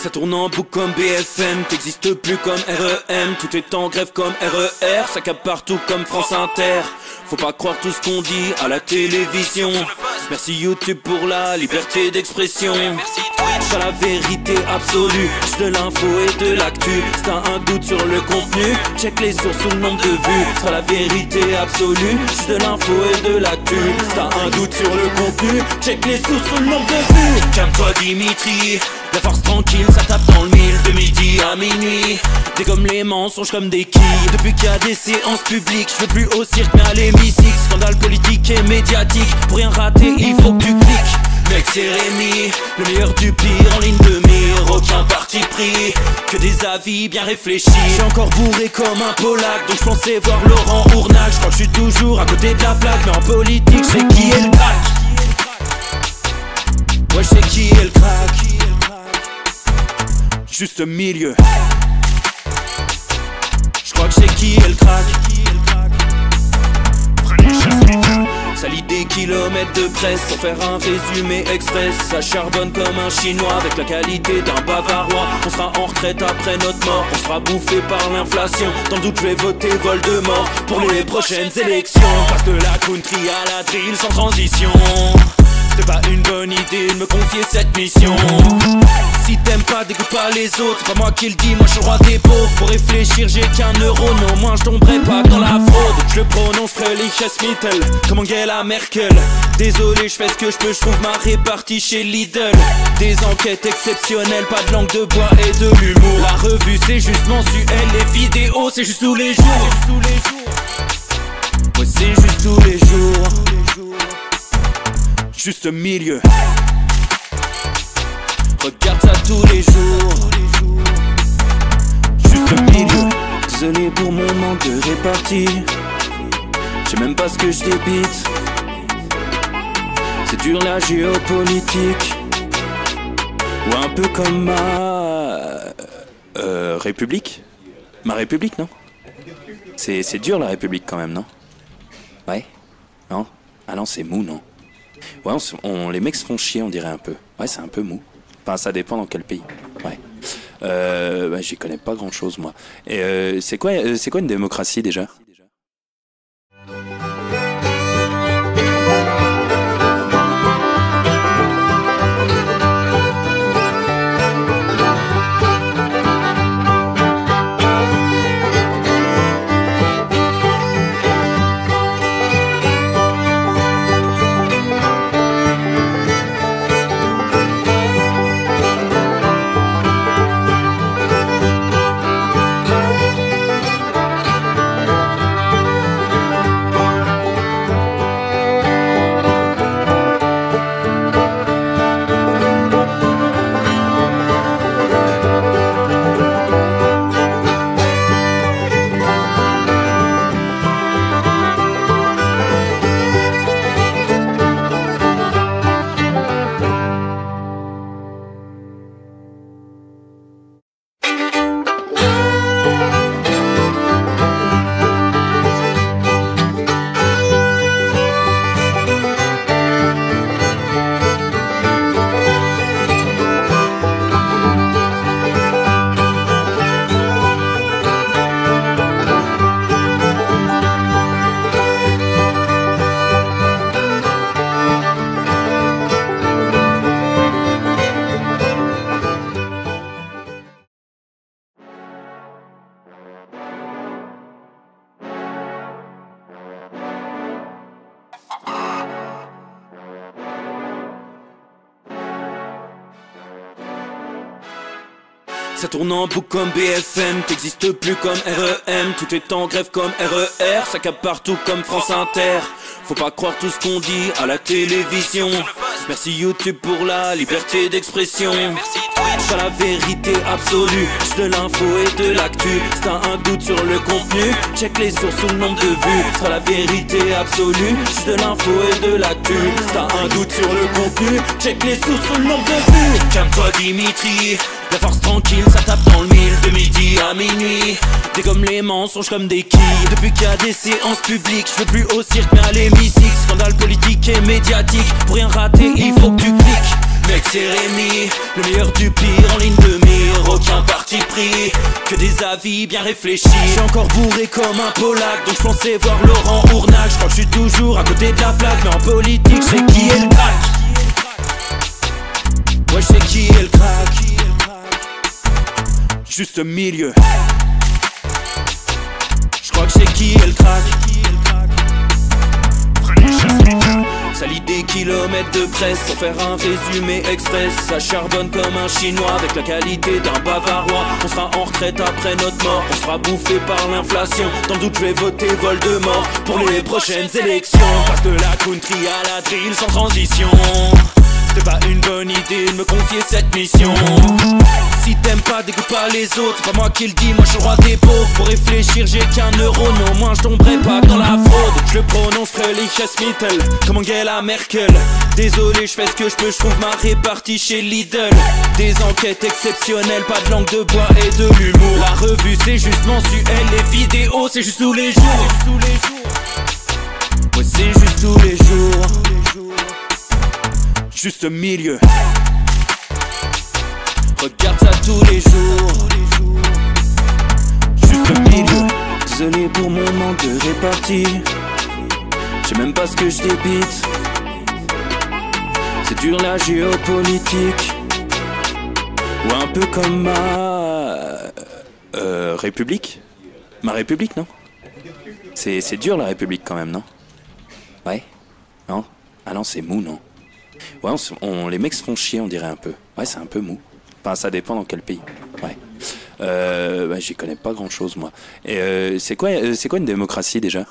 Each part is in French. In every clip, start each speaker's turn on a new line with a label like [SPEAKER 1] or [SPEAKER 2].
[SPEAKER 1] Ça tourne en boucle comme BFM, t'existes plus comme REM. Tout est en grève comme RER, ça capte partout comme France Inter. Faut pas croire tout ce qu'on dit à la télévision. Merci YouTube pour la liberté d'expression. C'est la vérité absolue, juste de l'info et de l'actu. Si t'as un doute sur le contenu, check les sources ou le nombre de vues. C'est la vérité absolue, juste de l'info et de l'actu. Si t'as un doute sur le contenu, check les sources ou le nombre de vues. Calme-toi Dimitri, la force tranquille, ça tape dans le mille. De midi à minuit, dégomme les mensonges comme des quilles. Depuis qu'il y a des séances publiques, je veux plus au cirque mais à l'hémicycle. Scandale politique et médiatique, pour rien rater il faut que tu cliques. Mec c'est Rémi, le meilleur du pire en ligne de mire. Aucun parti pris, que des avis bien réfléchis. J'suis encore bourré comme un Polac, donc j'pensais voir Laurent Ournac. J'crois que j'suis toujours à côté de la plaque, mais en politique j'sais qui est le crack. Ouais j'sais qui est le crack. Juste milieu. J'crois que j'sais qui est le crack. Ça lit des kilomètres de presse pour faire un résumé express. Ça charbonne comme un chinois avec la qualité d'un bavarois. On sera en retraite après notre mort, on sera bouffé par l'inflation. Dans le doute je vais voter Voldemort pour les prochaines élections. Passe de la country à la drill sans transition. C'était pas une bonne idée de me confier cette mission. Si t'aimes pas, dégoûte pas les autres. C'est pas moi qui le dis, moi je suis le roi des pauvres. Pour réfléchir, j'ai qu'un euro, non, moi je tomberai pas dans la fraude. Je le prononce Fröhliches-Mittel, comme Angela Merkel. Désolé, je fais ce que je peux, je trouve ma répartie chez Lidl. Des enquêtes exceptionnelles, pas de langue de bois et de l'humour. La revue c'est juste mensuel, les vidéos c'est juste tous les jours. Ouais, c'est juste tous les jours. Juste milieu. Regarde ça tous les jours. Juste milieu. Désolé pour mon manque de répartie. Je sais même pas ce que je débite. C'est dur la géopolitique. Ou un peu comme ma... République. Ma République, non? C'est dur la République quand même, non? Ouais? Non? Ah non, c'est mou, non? Ouais, les mecs se font chier, on dirait un peu. Ouais, c'est un peu mou. Enfin, ça dépend dans quel pays. Ouais. Bah, j'y connais pas grand chose, moi. Et c'est quoi une démocratie déjà? Ça tourne en boucle comme BFM, t'existes plus comme REM. Tout est en grève comme RER, ça capte partout comme France Inter. Faut pas croire tout ce qu'on dit à la télévision. Merci YouTube pour la liberté d'expression. C'est la vérité absolue, juste de l'info et de l'actu. Si t'as un doute sur le contenu, check les sources ou le nombre de vues. C'est la vérité absolue, juste de l'info et de l'actu. Si t'as un doute sur le contenu, check les sources ou le nombre de vues. Calme-toi Dimitri, la force tranquille, ça tape dans le mille. De midi à minuit, dégomme les mensonges comme des quilles. Depuis qu'il y a des séances publiques, je veux plus au cirque mais à l'hémicycle. Scandale politique et médiatique, pour rien rater il faut que tu cliques. Flex et Rémi, le meilleur du pire en ligne de mire. Aucun parti pris, que des avis bien réfléchis. J'suis encore bourré comme un Polac, donc j'pensais voir Laurent Ournac. J'crois que j'suis toujours à côté de la plaque, mais en politique c'est qui est le crack. Ouais j'sais qui est le crack. Juste milieu. J'crois que c'est qui est le crack. Ça lit des kilomètres de presse pour faire un résumé express. Ça charbonne comme un chinois avec la qualité d'un bavarois. On sera en retraite après notre mort, on sera bouffé par l'inflation. Dans le doute je vais voter Voldemort pour les prochaines élections. Passe de la country à la drill sans transition. C'était pas une bonne idée de me confier cette mission. Si t'aimes pas, dégoûte pas les autres. C'est pas moi qui le dis, moi je suis le roi des pauvres. Pour réfléchir j'ai qu'un euro, mais au moins je tomberai pas dans la fraude. Je le prononcerai Lichesmittel, comme Angela Merkel. Désolé, je fais ce que je peux, je trouve ma répartie chez Lidl. Des enquêtes exceptionnelles, pas de langue de bois et de l'humour. La revue c'est juste mensuel, les vidéos c'est juste tous les jours. Ouais c'est juste tous les jours. Juste milieu. Regarde ça tous les jours. Juste milieu. Désolé pour mon manque de répartie. Je sais même pas ce que je débite. C'est dur la géopolitique. Ou un peu comme ma République. Ma République, non? C'est dur la République quand même, non? Ouais? Non? Ah non, c'est mou, non? Ouais, les mecs se font chier, on dirait un peu. Ouais, c'est un peu mou. Enfin, ça dépend dans quel pays. Ouais. Bah, j'y connais pas grand chose, moi. Et c'est quoi une démocratie déjà?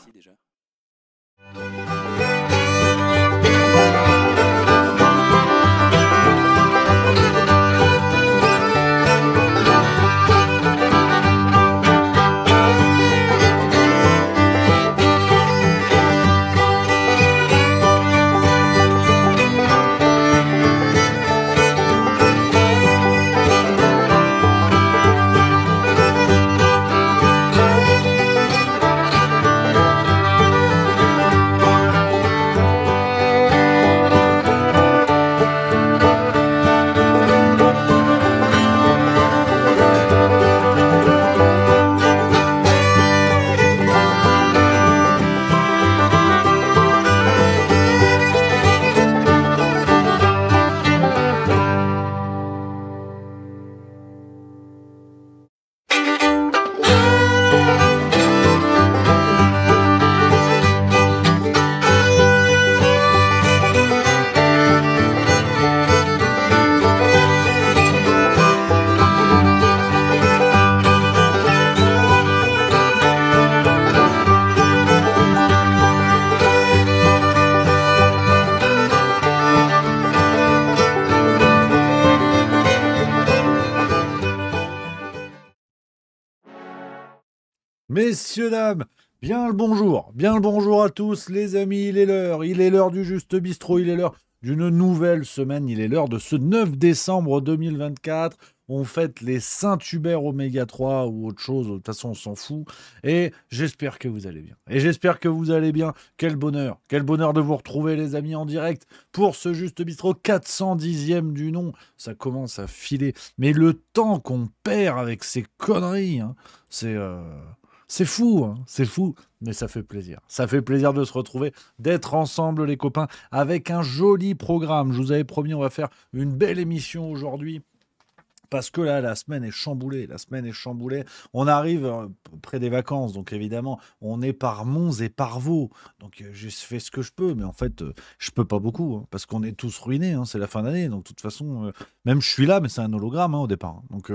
[SPEAKER 2] Messieurs, dames, bien le bonjour à tous les amis, il est l'heure du Juste Bistrot, il est l'heure d'une nouvelle semaine, il est l'heure de ce 9 décembre 2024, on fête les Saint-Hubert Oméga 3 ou autre chose, de toute façon on s'en fout, et j'espère que vous allez bien, quel bonheur de vous retrouver les amis en direct pour ce Juste Bistrot 410e du nom, ça commence à filer, mais le temps qu'on perd avec ces conneries, hein, c'est fou, mais ça fait plaisir. Ça fait plaisir de se retrouver, d'être ensemble les copains, avec un joli programme. Je vous avais promis, on va faire une belle émission aujourd'hui. Parce que là, la semaine est chamboulée. On arrive près des vacances, donc évidemment, on est par Mons et par Vaux. Donc j'ai fait ce que je peux, mais en fait, je peux pas beaucoup, hein, parce qu'on est tous ruinés. Hein, c'est la fin d'année, donc de toute façon, même je suis là, mais c'est un hologramme au départ. Hein, donc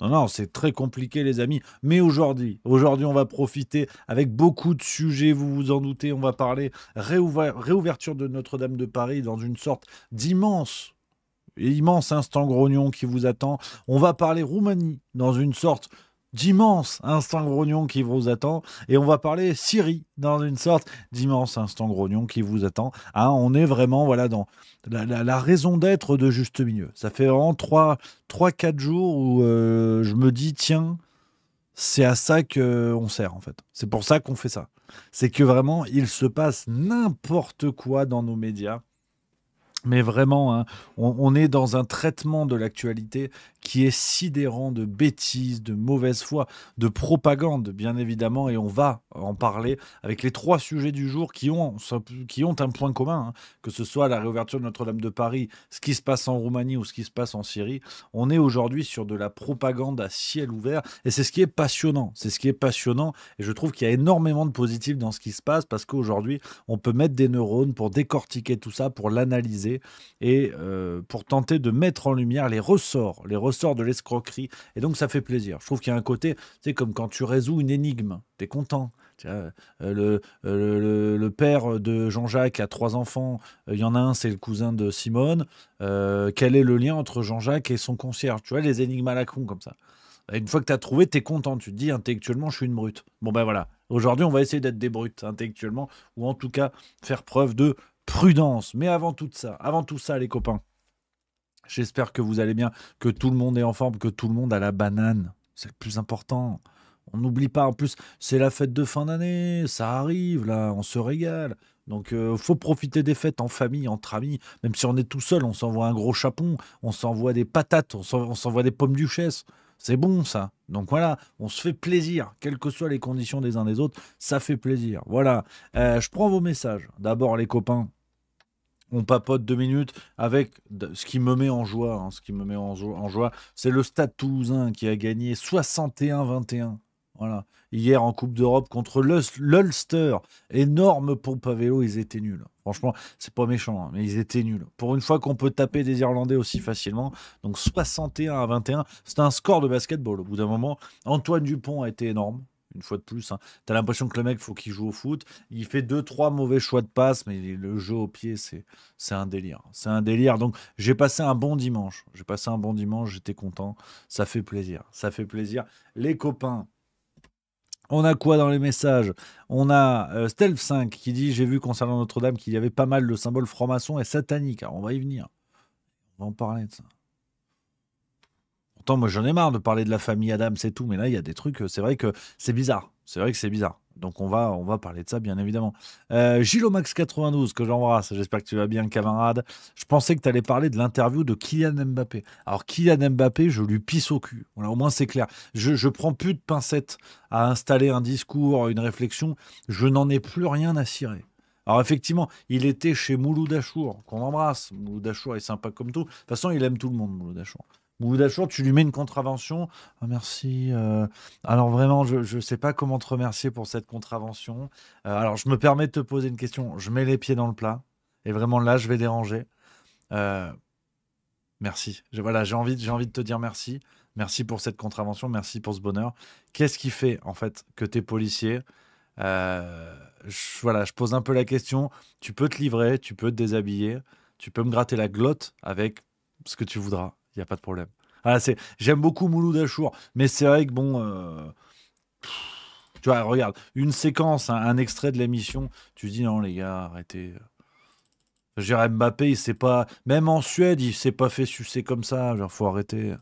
[SPEAKER 2] non, c'est très compliqué, les amis. Mais aujourd'hui, on va profiter avec beaucoup de sujets. Vous vous en doutez, on va parler réouverture de Notre-Dame de Paris dans une sorte d'immense instant grognon qui vous attend. On va parler Roumanie dans une sorte d'immense instant grognon qui vous attend. Et on va parler Syrie dans une sorte d'immense instant grognon qui vous attend. Hein, on est vraiment dans la raison d'être de Juste Milieu. Ça fait vraiment 3-4 jours où je me dis, tiens, c'est à ça qu'on sert en fait. C'est pour ça qu'on fait ça. C'est que vraiment, il se passe n'importe quoi dans nos médias. Mais vraiment, hein, on est dans un traitement de l'actualité qui est sidérant de bêtises, de mauvaise foi, de propagande, bien évidemment, et on va en parler avec les 3 sujets du jour qui ont un point commun, hein, que ce soit la réouverture de Notre-Dame de Paris, ce qui se passe en Roumanie ou ce qui se passe en Syrie. On est aujourd'hui sur de la propagande à ciel ouvert, et c'est ce qui est passionnant. C'est ce qui est passionnant, et je trouve qu'il y a énormément de positifs dans ce qui se passe, parce qu'aujourd'hui, on peut mettre des neurones pour décortiquer tout ça, pour l'analyser, et pour tenter de mettre en lumière les ressorts de l'escroquerie. Et donc, ça fait plaisir. Je trouve qu'il y a un côté, tu sais, comme quand tu résous une énigme, tu es content. Tu vois, le père de Jean-Jacques a 3 enfants. Il y en a un, c'est le cousin de Simone. Quel est le lien entre Jean-Jacques et son concierge? Tu vois, les énigmes à la con comme ça. Une fois que tu as trouvé, tu es content. Tu te dis, intellectuellement, je suis une brute. Bon, ben voilà. Aujourd'hui, on va essayer d'être des brutes intellectuellement, ou en tout cas, faire preuve de prudence. Mais avant tout ça, les copains, j'espère que vous allez bien, que tout le monde est en forme, que tout le monde a la banane. C'est le plus important. On n'oublie pas, en plus, c'est la fête de fin d'année, ça arrive, là, on se régale. Donc, faut profiter des fêtes en famille, entre amis. Même si on est tout seul, on s'envoie un gros chapon, on s'envoie des patates, on s'envoie des pommes duchesse. C'est bon, ça. Donc voilà, on se fait plaisir, quelles que soient les conditions des uns des autres, ça fait plaisir. Voilà, je prends vos messages. D'abord, les copains, on papote 2 minutes avec ce qui me met en joie. Hein, ce qui me met en joie, c'est le Stade Toulousain qui a gagné 61-21. Voilà. Hier en Coupe d'Europe contre l'Ulster. Énorme pompe à vélo, ils étaient nuls. Franchement, c'est pas méchant, hein, mais ils étaient nuls. Pour une fois qu'on peut taper des Irlandais aussi facilement. Donc 61-21, c'est un score de basketball. Au bout d'un moment, Antoine Dupont a été énorme. Une fois de plus, hein. T'as l'impression que le mec, faut qu'il joue au foot. Il fait 2-3 mauvais choix de passe, mais le jeu au pied, c'est un délire. C'est un délire. Donc, j'ai passé un bon dimanche. J'étais content. Ça fait plaisir. Ça fait plaisir. Les copains, on a quoi dans les messages? On a Stealth5 qui dit: j'ai vu concernant Notre-Dame qu'il y avait pas mal de symboles francs-maçons et sataniques. Alors, on va y venir. On va en parler de ça. Pourtant, moi, j'en ai marre de parler de la famille Adams et tout, mais là, il y a des trucs, c'est vrai que c'est bizarre. C'est vrai que c'est bizarre. Donc, on va parler de ça, bien évidemment. Gilomax92, que j'embrasse. J'espère que tu vas bien, camarade. Je pensais que tu allais parler de l'interview de Kylian Mbappé. Alors, Kylian Mbappé, je lui pisse au cul. Voilà, au moins, c'est clair. Je prends plus de pincettes à installer un discours, une réflexion. Je n'en ai plus rien à cirer. Alors effectivement, il était chez Mouloud Achour, qu'on embrasse. Mouloud Achour est sympa comme tout. De toute façon, il aime tout le monde, Mouloud Achour. Mouloud Achour, tu lui mets une contravention. Ah, merci. Alors vraiment, je ne sais pas comment te remercier pour cette contravention. Alors je me permets de te poser une question. Je mets les pieds dans le plat. Et vraiment là, je vais déranger. Merci. Voilà, j'ai envie de te dire merci. Merci pour cette contravention. Merci pour ce bonheur. Qu'est-ce qui fait en fait que tu es policier? Voilà, je pose un peu la question. Tu peux te livrer, tu peux te déshabiller, tu peux me gratter la glotte avec ce que tu voudras. Il n'y a pas de problème. Ah, j'aime beaucoup Mouloud Achour, mais c'est vrai que bon, tu vois, regarde, une séquence, un extrait de l'émission, tu dis non les gars, arrêtez. Jérôme Mbappé, il s'est pas, même en Suède, il s'est pas fait sucer comme ça. Genre, faut arrêter.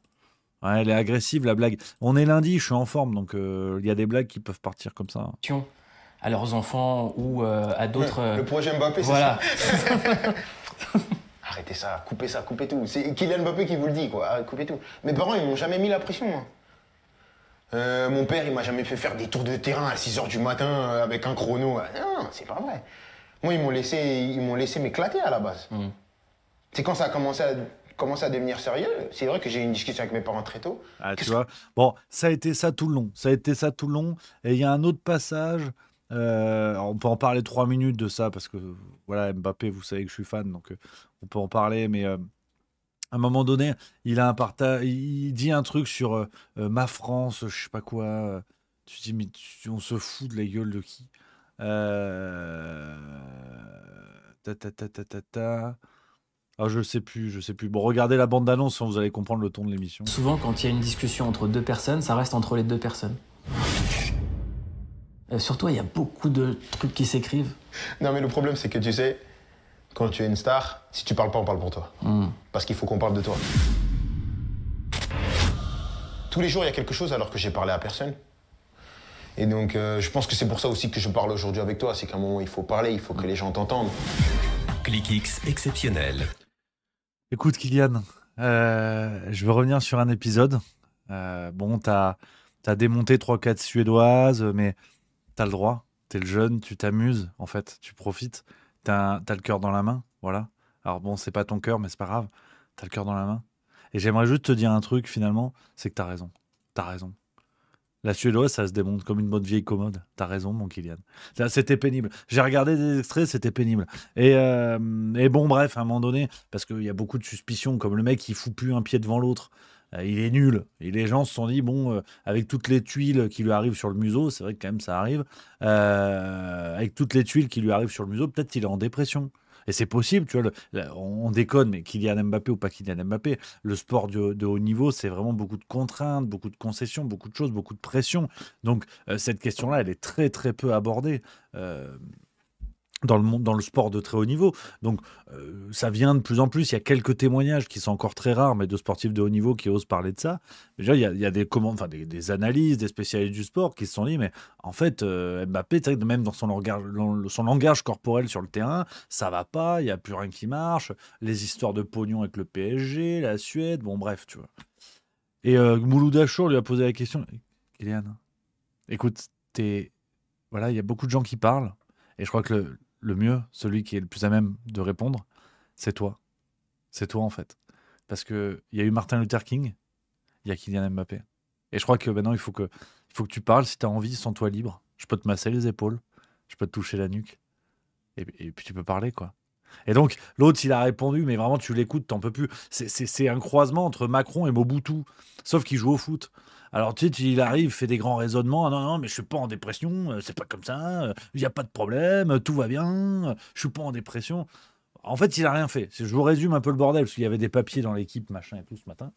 [SPEAKER 2] Ouais, elle est agressive la blague. On est lundi, je suis en forme, donc il y a des blagues qui peuvent partir comme ça.
[SPEAKER 3] À leurs enfants ou à d'autres.
[SPEAKER 4] Le projet Mbappé, c'est
[SPEAKER 3] voilà.
[SPEAKER 4] Ça. Arrêtez ça, coupez tout. C'est Kylian Mbappé qui vous le dit, quoi. Coupez tout. Mes parents, ils m'ont jamais mis la pression, moi. Mon père, il m'a jamais fait faire des tours de terrain à 6h du matin avec un chrono. Non, c'est pas vrai. Moi, ils m'ont laissé m'éclater à la base. C'est quand ça a commencé à devenir sérieux. C'est vrai que j'ai eu une discussion avec mes parents très tôt.
[SPEAKER 2] Ah, tu vois. Bon, ça a été ça tout le long. Et il y a un autre passage. On peut en parler 3 minutes de ça parce que voilà, Mbappé, vous savez que je suis fan, donc on peut en parler. Mais à un moment donné, il dit un truc sur ma France, je sais pas quoi. Tu te dis mais on se fout de la gueule de qui? Ah, je sais plus. Bon, regardez la bande d'annonce, vous allez comprendre le ton de l'émission.
[SPEAKER 3] Souvent, quand il y a une discussion entre 2 personnes, ça reste entre les 2 personnes. Surtout, il y a beaucoup de trucs qui s'écrivent.
[SPEAKER 4] Non, mais le problème, c'est que tu sais, quand tu es une star, si tu parles pas, on parle pour toi. Parce qu'il faut qu'on parle de toi. Tous les jours, il y a quelque chose alors que j'ai parlé à personne. Et donc, je pense que c'est pour ça aussi que je parle aujourd'hui avec toi. C'est qu'à un moment, il faut parler, il faut que les gens t'entendent.
[SPEAKER 5] ClickX exceptionnel.
[SPEAKER 2] Écoute, Kylian, je veux revenir sur un épisode. Bon, t'as démonté trois quatre Suédoises, mais t'as le droit. T'es le jeune, tu t'amuses, en fait, tu profites. T'as le cœur dans la main, voilà. Alors bon, c'est pas ton cœur, mais c'est pas grave. T'as le cœur dans la main. Et j'aimerais juste te dire un truc, finalement, c'est que t'as raison. T'as raison. La Suédoise, ça se démonte comme une bonne vieille commode. T'as raison, mon Kylian. C'était pénible. J'ai regardé des extraits, c'était pénible. Et bon, bref, à un moment donné, parce qu'il y a beaucoup de suspicions, comme le mec, il fout plus un pied devant l'autre. Il est nul. Et les gens se sont dit, bon, avec toutes les tuiles qui lui arrivent sur le museau, c'est vrai que quand même ça arrive, avec toutes les tuiles qui lui arrivent sur le museau, peut-être qu'il est en dépression. Et c'est possible, tu vois, on déconne, mais Kylian Mbappé ou pas Kylian Mbappé, le sport de haut niveau, c'est vraiment beaucoup de contraintes, beaucoup de concessions, beaucoup de choses, beaucoup de pression. Donc, cette question-là, elle est très, très peu abordée. Euh, dans le monde, dans le sport de très haut niveau. Donc, ça vient de plus en plus. Il y a quelques témoignages qui sont encore très rares, mais de sportifs de haut niveau qui osent parler de ça. Déjà, il y a des, enfin, des analyses, des spécialistes du sport qui se sont dit, mais en fait, Mbappé, c'est vrai que même dans son langage corporel sur le terrain, ça va pas, il n'y a plus rien qui marche. Les histoires de pognon avec le PSG, la Suède, bon, bref, tu vois. Et Mouloud Achour lui a posé la question, Kylian, écoute, voilà, il y a beaucoup de gens qui parlent, et je crois que le mieux, celui qui est le plus à même de répondre, c'est toi. C'est toi, en fait. Parce qu'il y a eu Martin Luther King, il y a Kylian Mbappé. Et je crois que maintenant, il faut que tu parles si tu as envie, sens-toi libre. Je peux te masser les épaules, je peux te toucher la nuque, et puis tu peux parler, quoi. Et donc, l'autre, il a répondu, mais vraiment, tu l'écoutes, t'en peux plus. C'est un croisement entre Macron et Mobutu, sauf qu'il joue au foot. Alors, tu sais, il arrive, fait des grands raisonnements. Ah non, non, mais je suis pas en dépression, c'est pas comme ça, il n'y a pas de problème, tout va bien, je suis pas en dépression. En fait, il a rien fait. Je vous résume un peu le bordel, parce qu'il y avait des papiers dans l'équipe, machin et tout ce matin.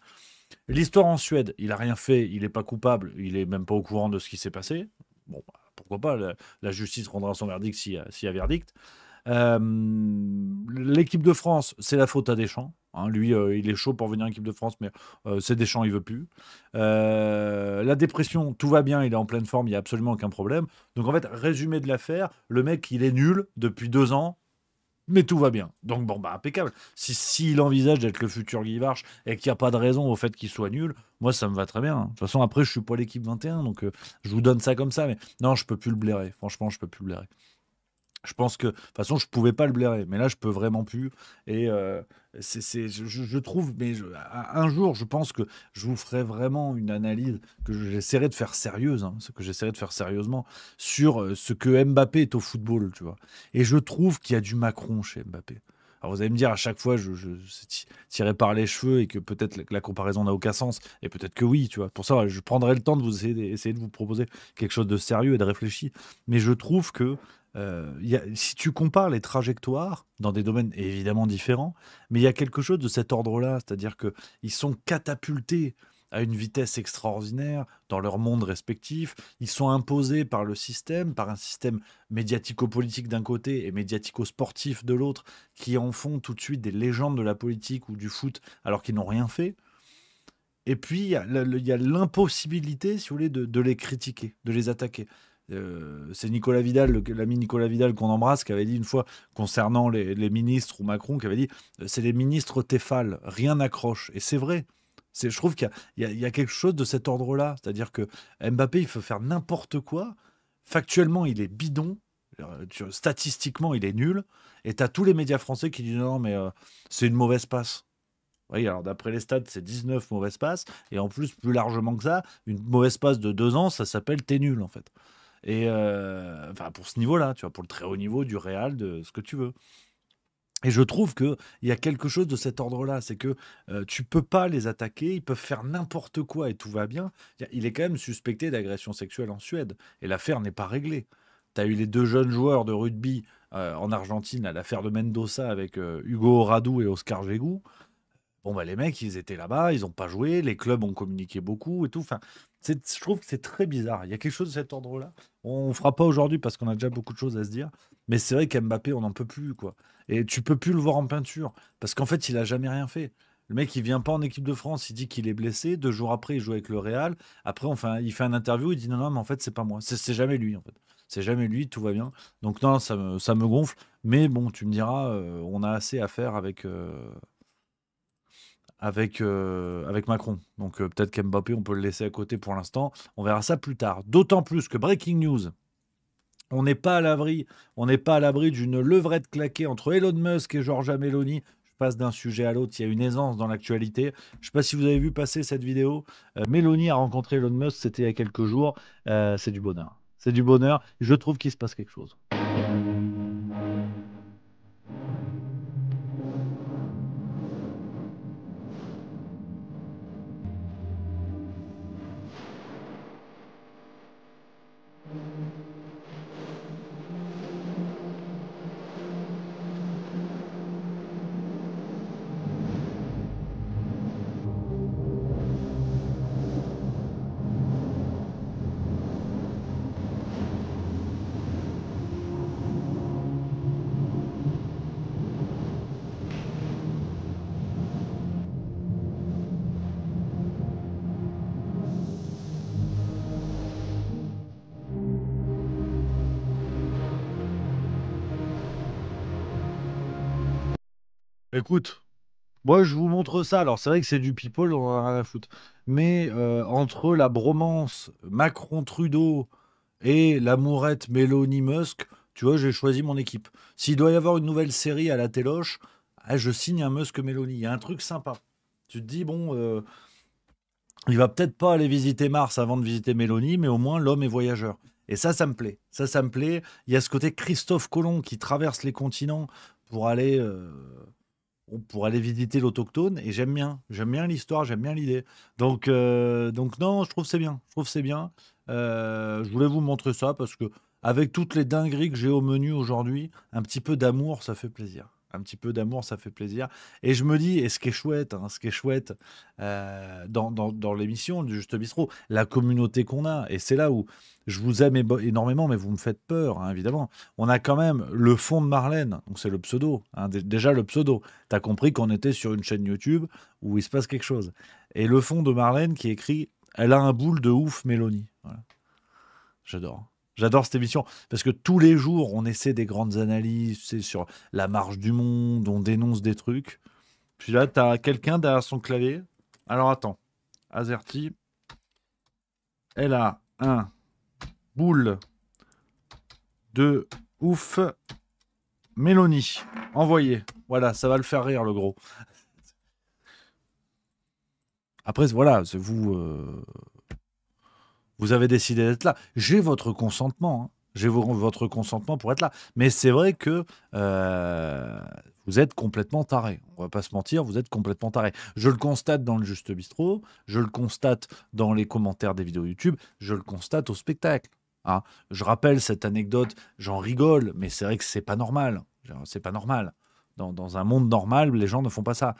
[SPEAKER 2] L'histoire en Suède, il a rien fait, il n'est pas coupable, il est même pas au courant de ce qui s'est passé. Bon, bah, pourquoi pas, la justice rendra son verdict s'il y a verdict. L'équipe de France, c'est la faute à Deschamps. Hein. Lui, il est chaud pour venir en équipe de France, mais c'est Deschamps, il veut plus. La dépression, tout va bien, il est en pleine forme, il n'y a absolument aucun problème. Donc en fait, résumé de l'affaire, le mec, il est nul depuis 2 ans, mais tout va bien. Donc bon, bah impeccable. S'il envisage d'être le futur Guy Varche et qu'il n'y a pas de raison au fait qu'il soit nul, moi ça me va très bien. De toute façon, après, je suis pas l'équipe 21, donc je vous donne ça comme ça, mais non, je peux plus le blairer. Franchement, je peux plus le blairer. Je pense que, de toute façon, je pouvais pas le blairer, mais là, je peux vraiment plus. Et je trouve, mais un jour, je pense que je vous ferai vraiment une analyse que j'essaierai de faire sérieuse, hein, ce que j'essaierai de faire sérieusement sur ce que Mbappé est au football, tu vois. Et je trouve qu'il y a du Macron chez Mbappé. Alors vous allez me dire à chaque fois, je tiré par les cheveux et que peut-être la comparaison n'a aucun sens. Et peut-être que oui, tu vois. Pour ça, je prendrai le temps de essayer de vous proposer quelque chose de sérieux et de réfléchi. Mais je trouve que si tu compares les trajectoires dans des domaines évidemment différents, mais il y a quelque chose de cet ordre-là, c'est-à-dire qu'ils sont catapultés à une vitesse extraordinaire dans leur monde respectif, ils sont imposés par le système, par un système médiatico-politique d'un côté et médiatico-sportif de l'autre, qui en font tout de suite des légendes de la politique ou du foot alors qu'ils n'ont rien fait. Et puis, il y a l'impossibilité, si vous voulez, de les critiquer, de les attaquer. C'est Nicolas Vidal, l'ami Nicolas Vidal qu'on embrasse, qui avait dit une fois concernant les ministres ou Macron, qui avait dit c'est les ministres Tefal, rien n'accroche. Et c'est vrai. Je trouve qu'il y a quelque chose de cet ordre-là. C'est-à-dire que Mbappé, il peut faire n'importe quoi. Factuellement, il est bidon. Statistiquement, il est nul. Et tu as tous les médias français qui disent non, mais c'est une mauvaise passe. Oui, alors d'après les stats, c'est 19 mauvaises passes. Et en plus, plus largement que ça, une mauvaise passe de 2 ans, ça s'appelle t'es nul, en fait. Et enfin, pour ce niveau-là, tu vois, pour le très haut niveau du Real, de ce que tu veux. Et je trouve qu'il y a quelque chose de cet ordre-là. C'est que tu peux pas les attaquer, ils peuvent faire n'importe quoi et tout va bien. Il est quand même suspecté d'agression sexuelle en Suède. Et l'affaire n'est pas réglée. Tu as eu les deux jeunes joueurs de rugby en Argentine, à l'affaire de Mendoza avec Hugo Radou et Oscar Gégou. Bon, bah, les mecs, ils étaient là-bas, ils n'ont pas joué, les clubs ont communiqué beaucoup et tout. Enfin, je trouve que c'est très bizarre. Il y a quelque chose de cet ordre-là. On ne fera pas aujourd'hui parce qu'on a déjà beaucoup de choses à se dire. Mais c'est vrai qu'Mbappé, on n'en peut plus, quoi. Et tu peux plus le voir en peinture parce qu'en fait, il a jamais rien fait. Le mec, il vient pas en équipe de France, il dit qu'il est blessé. 2 jours après, il joue avec le Real. Après, enfin, il fait un interview, il dit non, non, mais en fait, c'est pas moi. C'est jamais lui, en fait. C'est jamais lui, tout va bien. Donc, non, ça me gonfle. Mais bon, tu me diras, on a assez à faire avec. avec Macron. Donc peut-être qu'Mbappé, on peut le laisser à côté pour l'instant. On verra ça plus tard. D'autant plus que breaking news, on n'est pas à l'abri, d'une levrette claquée entre Elon Musk et Giorgia Meloni. Je passe d'un sujet à l'autre, il y a une aisance dans l'actualité. Je ne sais pas si vous avez vu passer cette vidéo. Meloni a rencontré Elon Musk, c'était il y a quelques jours. C'est du bonheur. C'est du bonheur. Je trouve qu'il se passe quelque chose. Écoute, moi je vous montre ça. Alors c'est vrai que c'est du people, on en a rien à foutre. Mais entre la bromance Macron-Trudeau et l'amourette Meloni-Musk, tu vois, j'ai choisi mon équipe. S'il doit y avoir une nouvelle série à la téloche, je signe un Musk-Meloni. Il y a un truc sympa. Tu te dis, bon, il va peut-être pas aller visiter Mars avant de visiter Meloni, mais au moins l'homme est voyageur. Et ça me plaît. Ça me plaît. Il y a ce côté Christophe Colomb qui traverse les continents pour aller visiter l'autochtone et j'aime bien l'histoire, j'aime bien l'idée. Donc non, je trouve que c'est bien, je voulais vous montrer ça parce que avec toutes les dingueries que j'ai au menu aujourd'hui, un petit peu d'amour, ça fait plaisir. Un petit peu d'amour, ça fait plaisir. Et je me dis, et ce qui est chouette, dans l'émission du Juste Bistrot, la communauté qu'on a, et c'est là où je vous aime énormément, mais vous me faites peur, hein, évidemment. On a quand même le fond de Marlène, donc c'est le pseudo, hein, déjà le pseudo. Tu as compris qu'on était sur une chaîne YouTube où il se passe quelque chose. Et le fond de Marlène qui écrit « Elle a un boule de ouf, Mélanie ». Voilà. J'adore. J'adore cette émission parce que tous les jours, on essaie des grandes analyses, c'est sur la marche du monde, on dénonce des trucs. Puis là, tu as quelqu'un derrière son clavier. Alors attends, Azerty, elle a un boule de ouf, Mélanie. Envoyé. Voilà, ça va le faire rire, le gros. Après, voilà, c'est vous. Vous avez décidé d'être là. J'ai votre consentement. Hein. J'ai votre consentement pour être là. Mais c'est vrai que vous êtes complètement taré. On va pas se mentir, vous êtes complètement taré. Je le constate dans le Juste Bistrot, je le constate dans les commentaires des vidéos YouTube, je le constate au spectacle. Hein. Je rappelle cette anecdote, j'en rigole, mais c'est vrai que c'est pas normal. C'est pas normal. Dans un monde normal, les gens ne font pas ça.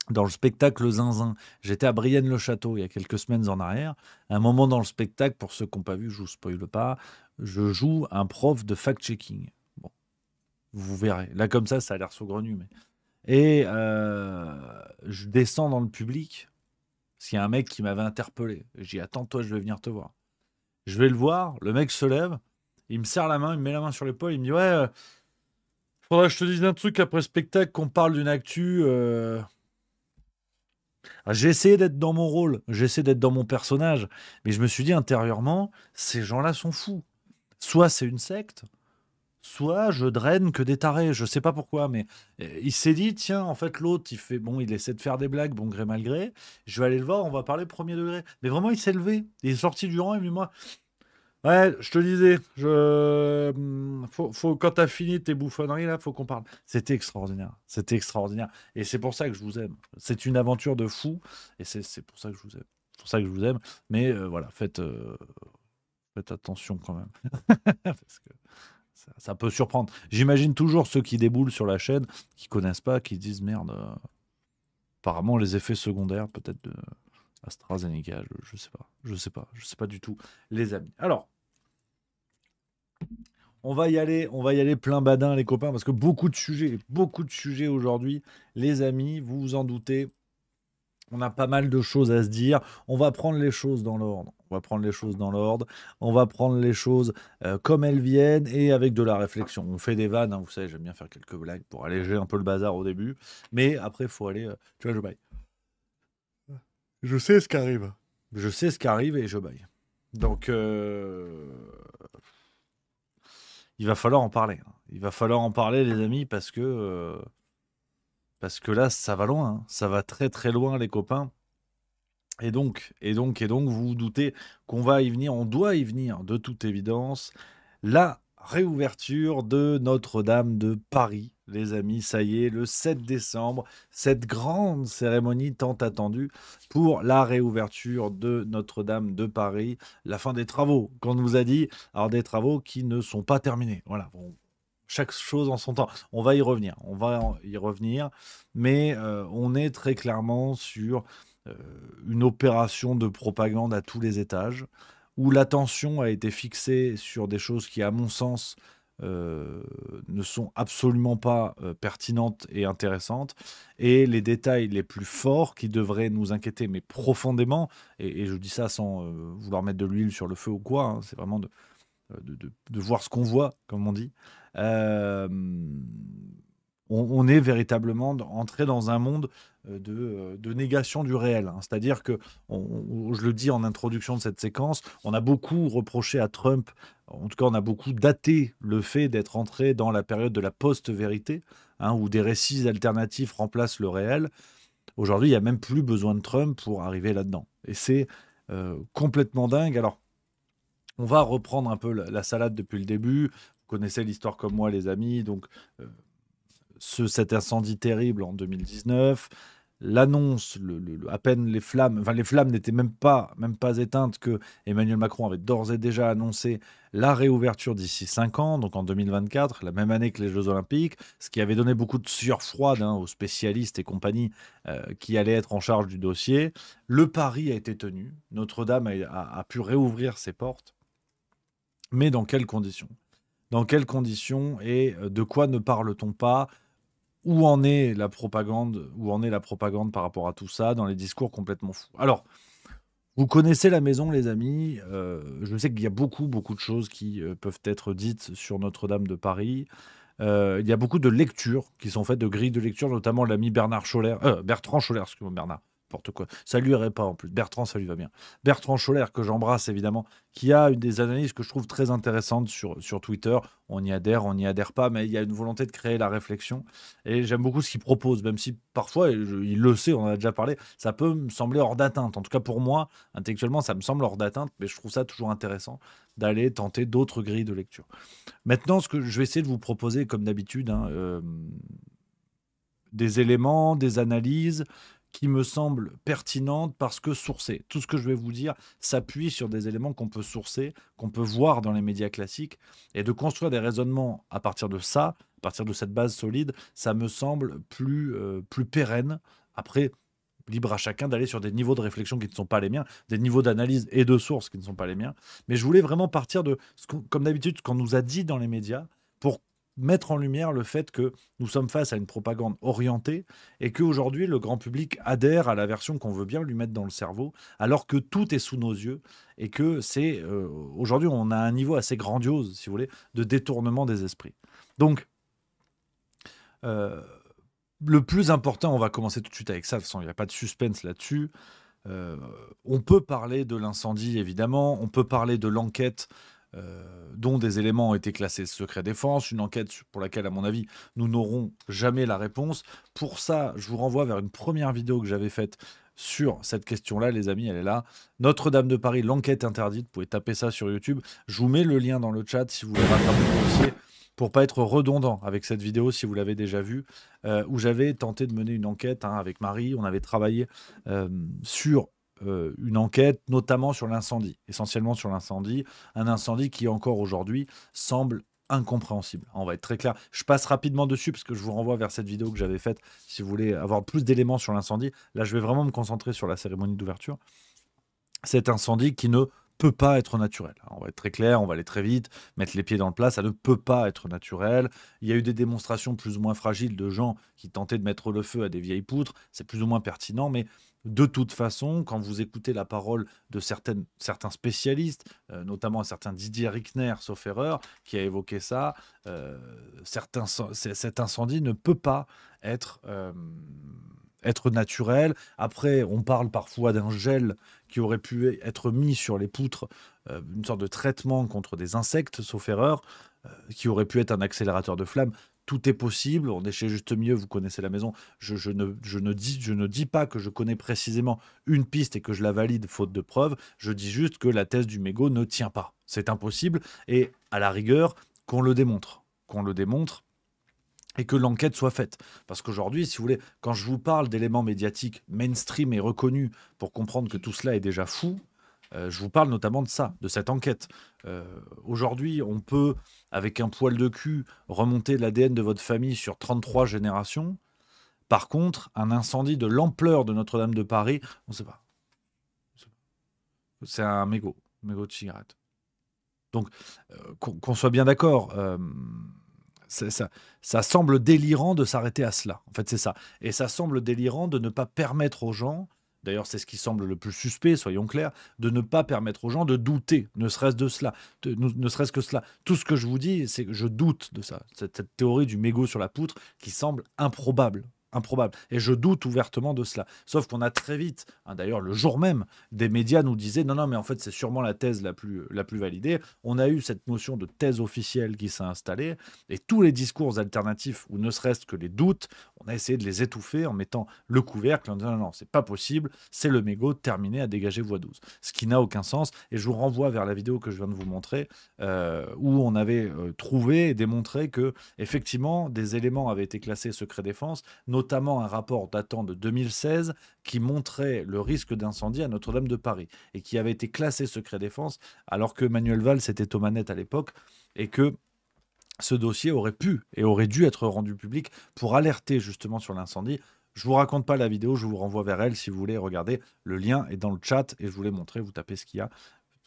[SPEAKER 2] Dans le spectacle Zinzin, j'étais à Brienne-le-Château il y a quelques semaines en arrière. À un moment dans le spectacle, pour ceux qui n'ont pas vu, je vous spoile pas, je joue un prof de fact-checking. Bon, vous verrez. Là, comme ça a l'air saugrenu. Mais... Et je descends dans le public, parce qu'il y a un mec qui m'avait interpellé. Je dis, attends, toi, je vais venir te voir. Je vais le voir, le mec se lève, il me serre la main, il me met la main sur l'épaule, il me dit, ouais, faudrait que je te dise un truc après le spectacle, qu'on parle d'une actu... J'ai essayé d'être dans mon rôle, j'essaie d'être dans mon personnage, mais je me suis dit intérieurement, ces gens-là sont fous. Soit c'est une secte, soit je draine que des tarés, je sais pas pourquoi, mais il s'est dit, tiens, en fait, l'autre, il essaie de faire des blagues, bon gré mal gré, je vais aller le voir, on va parler premier degré. Mais vraiment, il s'est levé, il est sorti du rang, et lui, moi, ouais, je te disais, quand t'as fini tes bouffonneries, là, faut qu'on parle. C'était extraordinaire. Et c'est pour ça que je vous aime. C'est une aventure de fou, et c'est pour ça que je vous aime. Mais voilà, faites attention quand même. Parce que ça peut surprendre. J'imagine toujours ceux qui déboulent sur la chaîne, qui connaissent pas, qui disent merde. Apparemment, les effets secondaires, peut-être de AstraZeneca, je sais pas du tout, les amis. Alors, on va y aller plein badin, les copains, parce que beaucoup de sujets aujourd'hui, les amis, vous vous en doutez. On a pas mal de choses à se dire. On va prendre les choses dans l'ordre. On va prendre les choses comme elles viennent et avec de la réflexion. On fait des vannes, hein, vous savez, j'aime bien faire quelques blagues pour alléger un peu le bazar au début. Mais après, il faut aller... tu vois, je baille. Je sais ce qui arrive. Je sais ce qui arrive et je baille. Donc, il va falloir en parler. Il va falloir en parler, les amis, parce que là, ça va loin. Hein. Ça va très très loin, les copains. Et donc, vous vous doutez qu'on va y venir, on doit y venir, de toute évidence. La réouverture de Notre-Dame de Paris, les amis, ça y est, le 7 décembre, cette grande cérémonie tant attendue pour la réouverture de Notre-Dame de Paris, la fin des travaux, qu'on nous a dit, alors des travaux qui ne sont pas terminés. Voilà, bon, chaque chose en son temps. On va y revenir, mais on est très clairement sur euh, une opération de propagande à tous les étages, où l'attention a été fixée sur des choses qui, à mon sens, ne sont absolument pas pertinentes et intéressantes, et les détails les plus forts qui devraient nous inquiéter, mais profondément, et je dis ça sans vouloir mettre de l'huile sur le feu ou quoi, hein, c'est vraiment de voir ce qu'on voit, comme on dit. Euh, on est véritablement entré dans un monde de négation du réel. Hein. C'est-à-dire que, je le dis en introduction de cette séquence, on a beaucoup reproché à Trump, en tout cas on a beaucoup daté le fait d'être entré dans la période de la post-vérité, hein, où des récits alternatifs remplacent le réel. Aujourd'hui, il n'y a même plus besoin de Trump pour arriver là-dedans. Et c'est complètement dingue. Alors, on va reprendre un peu la salade depuis le début. Vous connaissez l'histoire comme moi, les amis. Donc, euh, cet incendie terrible en 2019, l'annonce, à peine les flammes n'étaient même pas éteintes, que Emmanuel Macron avait d'ores et déjà annoncé la réouverture d'ici 5 ans, donc en 2024, la même année que les Jeux Olympiques, ce qui avait donné beaucoup de sueur froide, hein, aux spécialistes et compagnie qui allaient être en charge du dossier. Le pari a été tenu, Notre-Dame a pu réouvrir ses portes, mais dans quelles conditions? Dans quelles conditions et de quoi ne parle-t-on pas? Où en est la propagande? Où en est la propagande par rapport à tout ça, dans les discours complètement fous? Alors, vous connaissez la maison, les amis. Je sais qu'il y a beaucoup, beaucoup de choses qui peuvent être dites sur Notre-Dame de Paris. Il y a beaucoup de lectures qui sont faites, de grilles de lecture, notamment l'ami Bertrand Scholler, excusez-moi, Bernard. N'importe quoi. Ça lui irait pas en plus. Bertrand, ça lui va bien. Bertrand Scholler, que j'embrasse évidemment, qui a des analyses que je trouve très intéressantes sur Twitter. On y adhère pas, mais il y a une volonté de créer la réflexion. Et j'aime beaucoup ce qu'il propose, même si parfois, il le sait, on en a déjà parlé, ça peut me sembler hors d'atteinte. En tout cas, pour moi, intellectuellement, ça me semble hors d'atteinte, mais je trouve ça toujours intéressant d'aller tenter d'autres grilles de lecture. Maintenant, ce que je vais essayer de vous proposer, comme d'habitude, hein, des éléments, des analyses qui me semblent pertinentes parce que sourcées. Tout ce que je vais vous dire s'appuie sur des éléments qu'on peut sourcer, qu'on peut voir dans les médias classiques, et de construire des raisonnements à partir de ça, à partir de cette base solide, ça me semble plus pérenne. Après, libre à chacun d'aller sur des niveaux de réflexion qui ne sont pas les miens, des niveaux d'analyse et de sources qui ne sont pas les miens. Mais je voulais vraiment partir de, comme d'habitude, ce qu'on nous a dit dans les médias, pour mettre en lumière le fait que nous sommes face à une propagande orientée et qu'aujourd'hui, le grand public adhère à la version qu'on veut bien lui mettre dans le cerveau, alors que tout est sous nos yeux et que c'est... aujourd'hui, on a un niveau assez grandiose, si vous voulez, de détournement des esprits. Donc, le plus important, on va commencer tout de suite avec ça, de toute façon, il n'y a pas de suspense là-dessus. On peut parler de l'incendie, évidemment, on peut parler de l'enquête dont des éléments ont été classés secret défense, une enquête pour laquelle, à mon avis, nous n'aurons jamais la réponse. Pour ça, je vous renvoie vers une première vidéo que j'avais faite sur cette question-là, les amis, elle est là. Notre-Dame de Paris, l'enquête interdite, vous pouvez taper ça sur YouTube. Je vous mets le lien dans le chat si vous voulez rattraper le dossier, pour pas être redondant avec cette vidéo si vous l'avez déjà vue, où j'avais tenté de mener une enquête, hein, avec Marie. On avait travaillé sur une enquête, notamment sur l'incendie, essentiellement sur l'incendie, un incendie qui encore aujourd'hui semble incompréhensible. On va être très clair. Je passe rapidement dessus parce que je vous renvoie vers cette vidéo que j'avais faite si vous voulez avoir plus d'éléments sur l'incendie. Là, je vais vraiment me concentrer sur la cérémonie d'ouverture. Cet incendie qui ne peut pas être naturel. On va être très clair, on va aller très vite, mettre les pieds dans le plat, ça ne peut pas être naturel. Il y a eu des démonstrations plus ou moins fragiles de gens qui tentaient de mettre le feu à des vieilles poutres, c'est plus ou moins pertinent, mais de toute façon, quand vous écoutez la parole de certains spécialistes, notamment un certain Didier Rickner, sauf erreur, qui a évoqué ça, cet incendie ne peut pas être être naturel. Après, on parle parfois d'un gel qui aurait pu être mis sur les poutres, une sorte de traitement contre des insectes, sauf erreur, qui aurait pu être un accélérateur de flamme. Tout est possible. On est chez Juste Mieux, vous connaissez la maison. Je ne dis pas que je connais précisément une piste et que je la valide faute de preuves. Je dis juste que la thèse du mégot ne tient pas. C'est impossible. Et à la rigueur, qu'on le démontre. Qu'on le démontre et que l'enquête soit faite. Parce qu'aujourd'hui, si vous voulez, quand je vous parle d'éléments médiatiques mainstream et reconnus pour comprendre que tout cela est déjà fou, je vous parle notamment de ça, de cette enquête. Aujourd'hui, on peut, avec un poil de cul, remonter l'ADN de votre famille sur 33 générations. Par contre, un incendie de l'ampleur de Notre-Dame de Paris, on ne sait pas. C'est un mégot de cigarette. Donc, qu'on soit bien d'accord, ça semble délirant de s'arrêter à cela. En fait, c'est ça. Et ça semble délirant de ne pas permettre aux gens, d'ailleurs c'est ce qui semble le plus suspect, soyons clairs, de ne pas permettre aux gens de douter, ne serait-ce de cela, ne serait-ce que cela. Tout ce que je vous dis, c'est que je doute de ça. Cette théorie du mégot sur la poutre qui semble improbable. Improbable. Et je doute ouvertement de cela. Sauf qu'on a très vite, d'ailleurs le jour même, des médias nous disaient non, mais en fait c'est sûrement la thèse la plus validée. On a eu cette notion de thèse officielle qui s'est installée et tous les discours alternatifs, ou ne serait-ce que les doutes, on a essayé de les étouffer en mettant le couvercle en disant non, c'est pas possible, c'est le mégot, terminé, à dégager voie 12. Ce qui n'a aucun sens. Et je vous renvoie vers la vidéo que je viens de vous montrer où on avait trouvé et démontré que effectivement des éléments avaient été classés secret défense, notamment un rapport datant de 2016 qui montrait le risque d'incendie à Notre-Dame de Paris et qui avait été classé secret défense alors que Manuel Valls était aux manettes à l'époque et que ce dossier aurait pu et aurait dû être rendu public pour alerter justement sur l'incendie. Je vous raconte pas la vidéo, je vous renvoie vers elle si vous voulez regarder. Le lien est dans le chat et je vous l'ai montré, vous tapez ce qu'il y a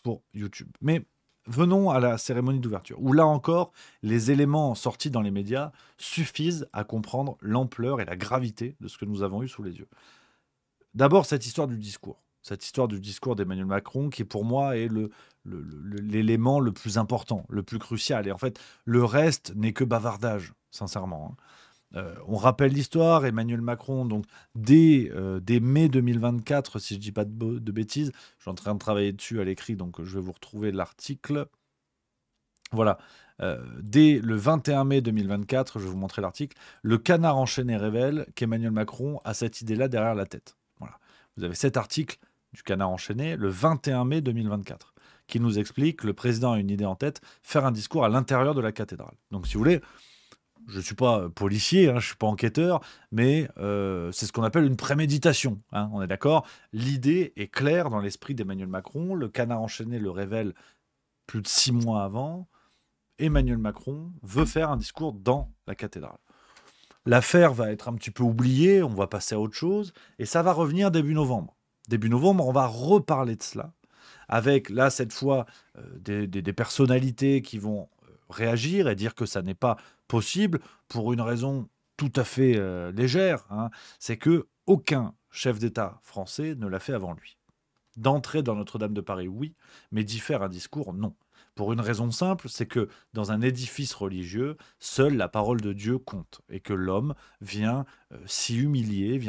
[SPEAKER 2] pour YouTube. Mais venons à la cérémonie d'ouverture, où là encore, les éléments sortis dans les médias suffisent à comprendre l'ampleur et la gravité de ce que nous avons eu sous les yeux. D'abord, cette histoire du discours d'Emmanuel Macron, qui pour moi est l'élément le plus important, le plus crucial. Et en fait, le reste n'est que bavardage, sincèrement. On rappelle l'histoire, Emmanuel Macron, donc dès mai 2024, si je ne dis pas de bêtises, je suis en train de travailler dessus à l'écrit, donc je vais vous retrouver l'article. Voilà, dès le 21 mai 2024, je vais vous montrer l'article, le Canard enchaîné révèle qu'Emmanuel Macron a cette idée-là derrière la tête. Voilà. Vous avez cet article du Canard enchaîné, le 21 mai 2024, qui nous explique que le président a une idée en tête, faire un discours à l'intérieur de la cathédrale. Donc si vous voulez, je ne suis pas policier, je ne suis pas enquêteur, mais c'est ce qu'on appelle une préméditation. On est d'accord? L'idée est claire dans l'esprit d'Emmanuel Macron. Le Canard enchaîné le révèle plus de 6 mois avant. Emmanuel Macron veut faire un discours dans la cathédrale. L'affaire va être un petit peu oubliée, on va passer à autre chose, et ça va revenir début novembre. Début novembre, on va reparler de cela, avec là, cette fois, des personnalités qui vont réagir et dire que ça n'est pas possible pour une raison tout à fait légère, c'est que aucun chef d'État français ne l'a fait avant lui. D'entrer dans Notre-Dame de Paris, oui, mais d'y faire un discours, non. Pour une raison simple, c'est que dans un édifice religieux, seule la parole de Dieu compte et que l'homme vient s'humilier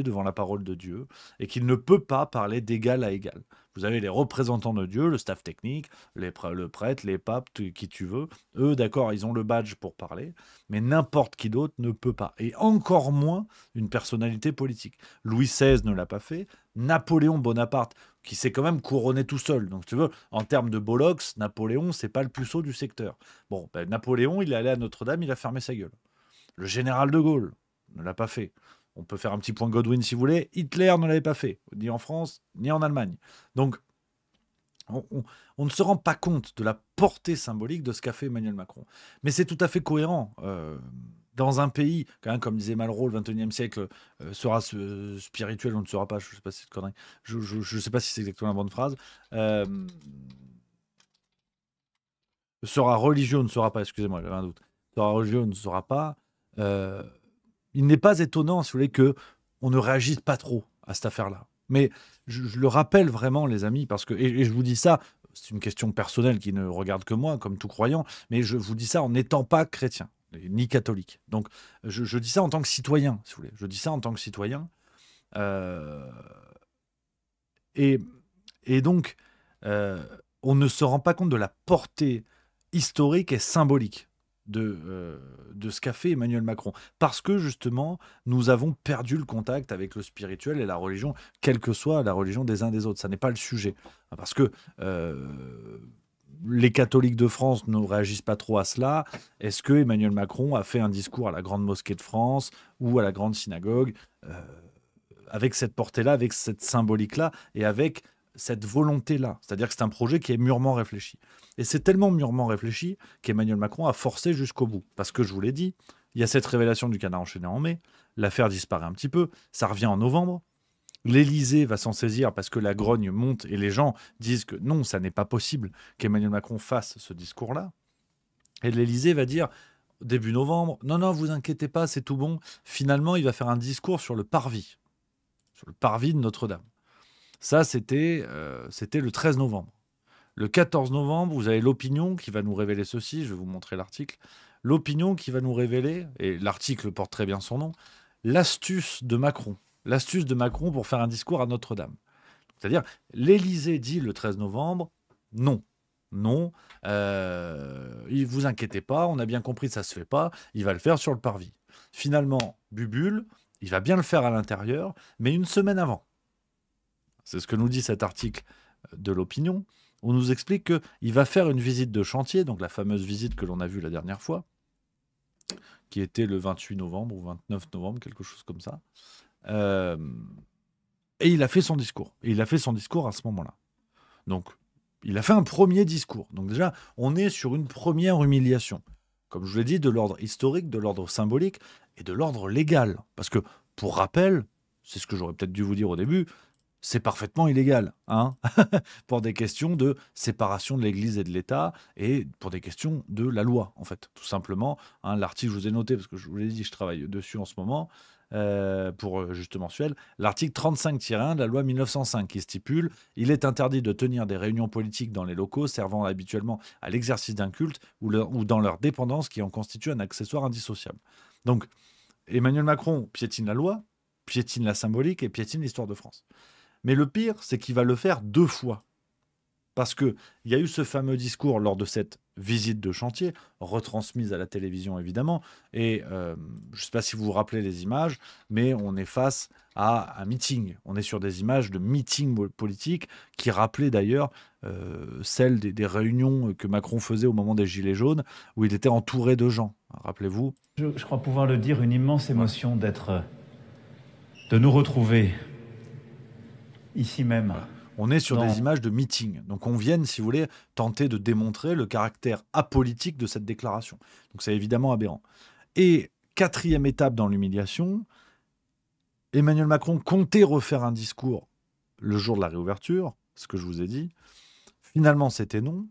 [SPEAKER 2] devant la parole de Dieu et qu'il ne peut pas parler d'égal à égal. Vous avez les représentants de Dieu, le staff technique, le prêtre, les papes, qui tu veux. Eux, d'accord, ils ont le badge pour parler, mais n'importe qui d'autre ne peut pas. Et encore moins une personnalité politique. Louis XVI ne l'a pas fait. Napoléon Bonaparte, qui s'est quand même couronné tout seul. Donc, tu veux, en termes de Bollocks, Napoléon, c'est pas le plus sot du secteur. Bon, Napoléon, il est allé à Notre-Dame, il a fermé sa gueule. Le général de Gaulle ne l'a pas fait. On peut faire un petit point Godwin si vous voulez. Hitler ne l'avait pas fait, ni en France, ni en Allemagne. Donc, on ne se rend pas compte de la portée symbolique de ce qu'a fait Emmanuel Macron. Mais c'est tout à fait cohérent. Dans un pays, quand même, comme disait Malraux, le XXIe siècle sera spirituel ou ne sera pas, je ne sais pas si c'est connerie. Je sais pas si c'est exactement la bonne phrase. Sera religieux ou ne sera pas, excusez-moi, j'avais un doute. Sera religieux ou ne sera pas. Il n'est pas étonnant, si vous voulez, qu'on ne réagisse pas trop à cette affaire-là. Mais je le rappelle vraiment, les amis, parce que, et je vous dis ça, c'est une question personnelle qui ne regarde que moi, comme tout croyant, mais je vous dis ça en n'étant pas chrétien. ni catholiques. Donc, je dis ça en tant que citoyen, si vous voulez. Je dis ça en tant que citoyen. Euh, et, et donc, on ne se rend pas compte de la portée historique et symbolique de ce qu'a fait Emmanuel Macron. Parce que, justement, nous avons perdu le contact avec le spirituel et la religion, quelle que soit la religion des uns des autres. Ça n'est pas le sujet. Parce que les catholiques de France ne réagissent pas trop à cela. Est-ce que Emmanuel Macron a fait un discours à la Grande Mosquée de France ou à la Grande Synagogue avec cette portée-là, avec cette symbolique-là et avec cette volonté-là? C'est-à-dire que c'est un projet qui est mûrement réfléchi. Et c'est tellement mûrement réfléchi qu'Emmanuel Macron a forcé jusqu'au bout. Parce que, je vous l'ai dit, il y a cette révélation du canard enchaîné en mai, l'affaire disparaît un petit peu, ça revient en novembre, l'Élysée va s'en saisir parce que la grogne monte et les gens disent que non, ça n'est pas possible qu'Emmanuel Macron fasse ce discours-là. Et l'Élysée va dire, début novembre, non, vous inquiétez pas, c'est tout bon. Finalement, il va faire un discours sur le parvis de Notre-Dame. Ça, c'était le 13 novembre. Le 14 novembre, vous avez l'Opinion qui va nous révéler ceci. Je vais vous montrer l'article. L'Opinion qui va nous révéler, et l'article porte très bien son nom, l'astuce de Macron. L'astuce de Macron pour faire un discours à Notre-Dame. C'est-à-dire, l'Élysée dit le 13 novembre, non, vous inquiétez pas, on a bien compris que ça se fait pas, il va le faire sur le parvis. Finalement, Bubule, il va bien le faire à l'intérieur, mais une semaine avant. C'est ce que nous dit cet article de l'Opinion. On nous explique qu'il va faire une visite de chantier, donc la fameuse visite que l'on a vue la dernière fois, qui était le 28 novembre ou 29 novembre, quelque chose comme ça. Et il a fait son discours. Et il a fait son discours à ce moment-là. Donc, il a fait un premier discours. Donc déjà, on est sur une première humiliation. Comme je vous l'ai dit, de l'ordre historique, de l'ordre symbolique et de l'ordre légal. Parce que, pour rappel, c'est ce que j'aurais peut-être dû vous dire au début, c'est parfaitement illégal, hein pour des questions de séparation de l'Église et de l'État et pour des questions de la loi, en fait, tout simplement. Hein, l'article, je vous ai noté, parce que je vous l'ai dit, je travaille dessus en ce moment, pour Juste Mensuel, l'article 35-1 de la loi 1905 qui stipule « Il est interdit de tenir des réunions politiques dans les locaux servant habituellement à l'exercice d'un culte ou dans leur dépendance qui en constitue un accessoire indissociable. » Donc, Emmanuel Macron piétine la loi, piétine la symbolique et piétine l'histoire de France. Mais le pire, c'est qu'il va le faire 2 fois. Parce qu'il y a eu ce fameux discours lors de cette visite de chantier, retransmise à la télévision évidemment, et je ne sais pas si vous vous rappelez les images, mais on est face à un meeting. On est sur des images de meeting politique qui rappelaient d'ailleurs celles des réunions que Macron faisait au moment des Gilets jaunes, où il était entouré de gens. Rappelez-vous.
[SPEAKER 5] Je crois pouvoir le dire, une immense émotion de nous retrouver ici même.
[SPEAKER 2] Voilà. On est sur des images de meeting. Donc on vient, si vous voulez, tenter de démontrer le caractère apolitique de cette déclaration. Donc c'est évidemment aberrant. Et 4e étape dans l'humiliation, Emmanuel Macron comptait refaire un discours le jour de la réouverture, ce que je vous ai dit. Finalement, c'était non.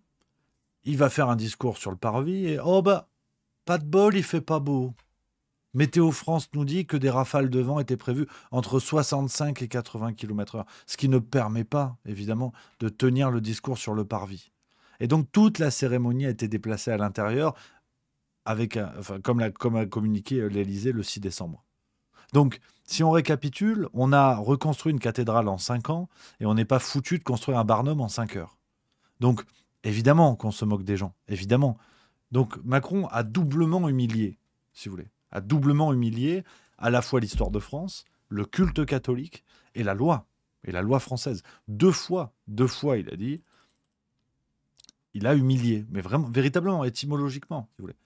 [SPEAKER 2] Il va faire un discours sur le parvis et oh bah, pas de bol, il fait pas beau. Météo France nous dit que des rafales de vent étaient prévues entre 65 et 80 km/h, ce qui ne permet pas, évidemment, de tenir le discours sur le parvis. Et donc, toute la cérémonie a été déplacée à l'intérieur, comme a communiqué l'Élysée le 6 décembre. Donc, si on récapitule, on a reconstruit une cathédrale en 5 ans et on n'est pas foutu de construire un Barnum en 5 heures. Donc, évidemment qu'on se moque des gens, évidemment. Donc, Macron a doublement humilié, si vous voulez. A doublement humilié à la fois l'histoire de France, le culte catholique et la loi française. 2 fois, il a dit, il a humilié, mais vraiment, véritablement, étymologiquement, si vous voulez.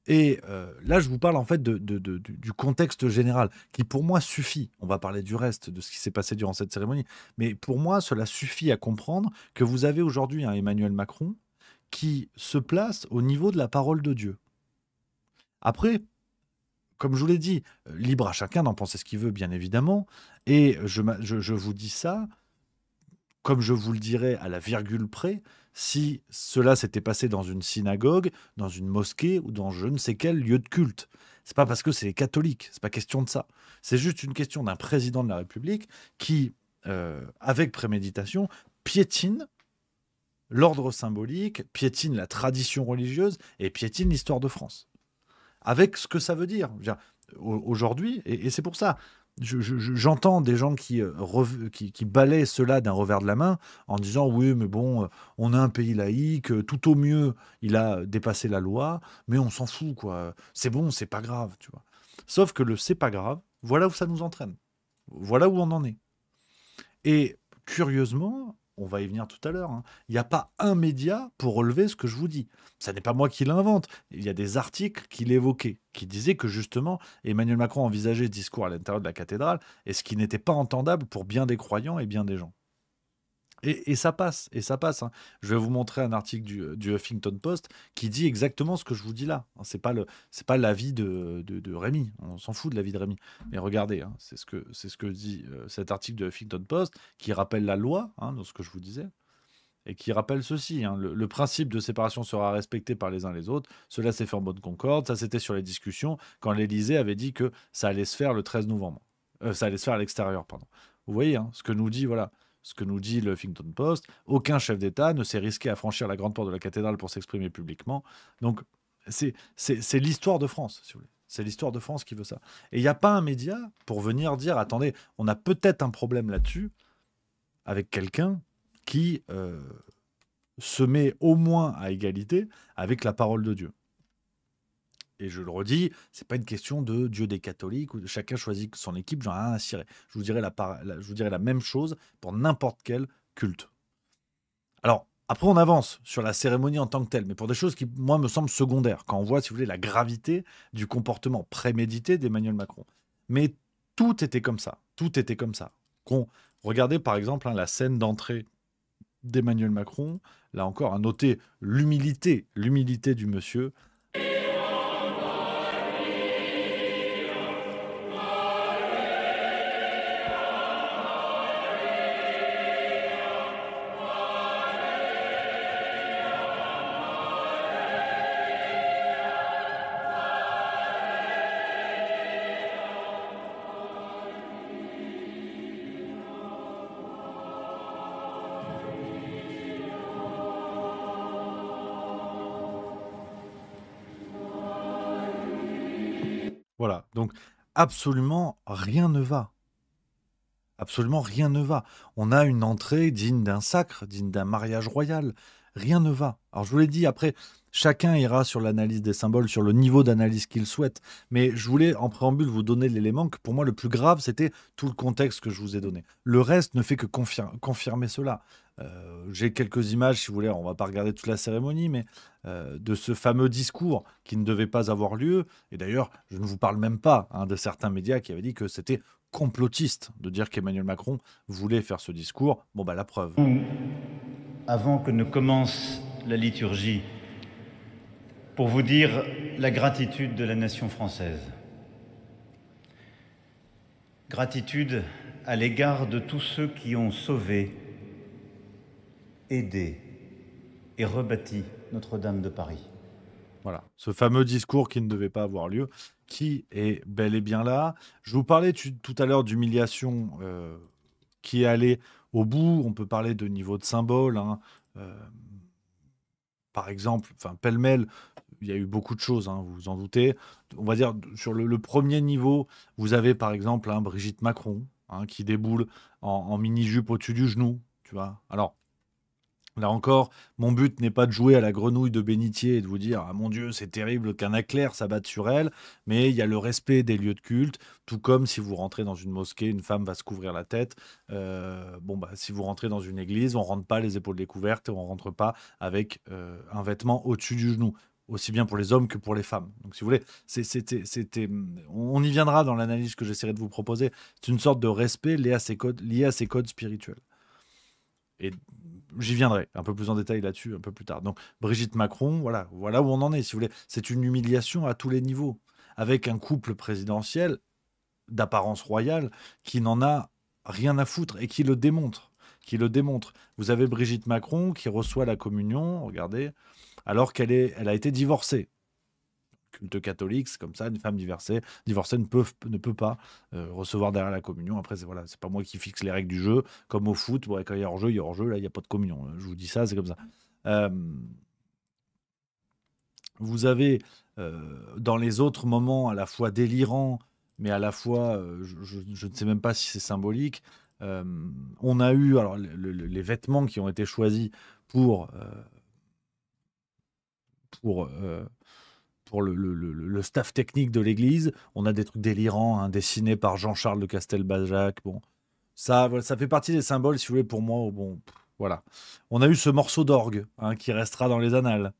[SPEAKER 2] Et là, je vous parle en fait du contexte général, qui pour moi suffit. On va parler du reste, de ce qui s'est passé durant cette cérémonie, mais pour moi, cela suffit à comprendre que vous avez aujourd'hui un Emmanuel Macron qui se place au niveau de la parole de Dieu. Après, comme je vous l'ai dit, libre à chacun d'en penser ce qu'il veut, bien évidemment. Et je vous dis ça, comme je vous le dirais à la virgule près, si cela s'était passé dans une synagogue, dans une mosquée ou dans je ne sais quel lieu de culte. C'est pas parce que c'est les catholiques, c'est pas question de ça. C'est juste une question d'un président de la République qui, avec préméditation, piétine l'ordre symbolique, piétine la tradition religieuse et piétine l'histoire de France. avec ce que ça veut dire. Je veux dire, aujourd'hui, et c'est pour ça, j'entends des gens qui balaient cela d'un revers de la main en disant oui, mais bon, on a un pays laïque, tout au mieux, il a dépassé la loi, mais on s'en fout, quoi. C'est bon, c'est pas grave, tu vois. Sauf que le c'est pas grave, voilà où ça nous entraîne. Voilà où on en est. Et curieusement, on va y venir tout à l'heure, hein, il n'y a pas un média pour relever ce que je vous dis. Ça n'est pas moi qui l'invente. Il y a des articles qui l'évoquaient, qui disaient que justement, Emmanuel Macron envisageait ce discours à l'intérieur de la cathédrale, et ce qui n'était pas entendable pour bien des croyants et bien des gens. Et ça passe, hein. Je vais vous montrer un article du Huffington Post qui dit exactement ce que je vous dis là. C'est pas l'avis de Rémi. On s'en fout de l'avis de Rémi. Mais regardez, hein, c'est ce que dit cet article de Huffington Post qui rappelle la loi, hein, dans ce que je vous disais, et qui rappelle ceci, hein, le principe de séparation sera respecté par les uns les autres. Cela s'est fait en bonne concorde. Ça, c'était sur les discussions quand l'Élysée avait dit que ça allait se faire le 13 novembre. Ça allait se faire à l'extérieur, pardon. Vous voyez, hein, ce que nous dit, voilà. Ce que nous dit le Huffington Post, aucun chef d'État ne s'est risqué à franchir la grande porte de la cathédrale pour s'exprimer publiquement. Donc, c'est l'histoire de France, si vous voulez. C'est l'histoire de France qui veut ça. Et il n'y a pas un média pour venir dire, attendez, on a peut-être un problème là-dessus avec quelqu'un qui se met au moins à égalité avec la parole de Dieu. Et je le redis, c'est pas une question de Dieu des catholiques ou de chacun choisit son équipe, j'en ai rien à cirer. Je vous dirais la même chose pour n'importe quel culte. Alors, après on avance sur la cérémonie en tant que telle, mais pour des choses qui, moi, me semblent secondaires, quand on voit, si vous voulez, la gravité du comportement prémédité d'Emmanuel Macron. Mais tout était comme ça, Regardez par exemple, hein, la scène d'entrée d'Emmanuel Macron, là encore, à noter l'humilité du monsieur. Voilà, donc absolument rien ne va. Absolument rien ne va. On a une entrée digne d'un sacre, digne d'un mariage royal. Rien ne va. Alors je vous l'ai dit, après, chacun ira sur l'analyse des symboles, sur le niveau d'analyse qu'il souhaite. Mais je voulais, en préambule, vous donner l'élément que pour moi, le plus grave, c'était tout le contexte que je vous ai donné. Le reste ne fait que confirmer cela. J'ai quelques images, si vous voulez, on va pas regarder toute la cérémonie, mais de ce fameux discours qui ne devait pas avoir lieu. Et d'ailleurs, je ne vous parle même pas, hein, de certains médias qui avaient dit que c'était complotiste de dire qu'Emmanuel Macron voulait faire ce discours. Bon, bah la preuve.
[SPEAKER 5] Avant que ne commence la liturgie, pour vous dire la gratitude de la nation française. Gratitude à l'égard de tous ceux qui ont sauvé, aidé et rebâti Notre-Dame de Paris.
[SPEAKER 2] Voilà, ce fameux discours qui ne devait pas avoir lieu, qui est bel et bien là. Je vous parlais tout à l'heure d'humiliation qui est allée au bout. On peut parler de niveau de symbole, hein. Par exemple, pêle-mêle, il y a eu beaucoup de choses, hein, vous vous en doutez. On va dire, sur le premier niveau, vous avez par exemple, hein, Brigitte Macron, hein, qui déboule en mini-jupe au-dessus du genou, tu vois. Alors, là encore, mon but n'est pas de jouer à la grenouille de bénitier et de vous dire « Ah mon Dieu, c'est terrible qu'un éclair s'abatte sur elle », mais il y a le respect des lieux de culte, tout comme si vous rentrez dans une mosquée, une femme va se couvrir la tête. Si vous rentrez dans une église, on ne rentre pas les épaules découvertes et on ne rentre pas avec un vêtement au-dessus du genou, aussi bien pour les hommes que pour les femmes. Donc si vous voulez, on y viendra dans l'analyse que j'essaierai de vous proposer. C'est une sorte de respect lié à ces codes spirituels. Et j'y viendrai un peu plus en détail là-dessus un peu plus tard. Donc Brigitte Macron, voilà où on en est, si vous voulez. C'est une humiliation à tous les niveaux, avec un couple présidentiel d'apparence royale qui n'en a rien à foutre et qui le démontre. Vous avez Brigitte Macron qui reçoit la communion, regardez, alors qu'elle a été divorcée. Culte catholique, c'est comme ça, une femme divorcée ne peut pas recevoir derrière la communion. Après, c'est pas moi qui fixe les règles du jeu, comme au foot, quand il y a hors-jeu, là, il n'y a pas de communion. Je vous dis ça, c'est comme ça. vous avez dans les autres moments à la fois délirants, mais à la fois, je ne sais même pas si c'est symbolique. euh, on a eu alors les vêtements qui ont été choisis pour euh, pour euh, pour le staff technique de l'église. On a des trucs délirants, hein, dessinés par Jean-Charles de Castelbajac. Bon, ça, voilà, ça fait partie des symboles, si vous voulez, pour moi. Bon, voilà. On a eu ce morceau d'orgue, hein, qui restera dans les annales.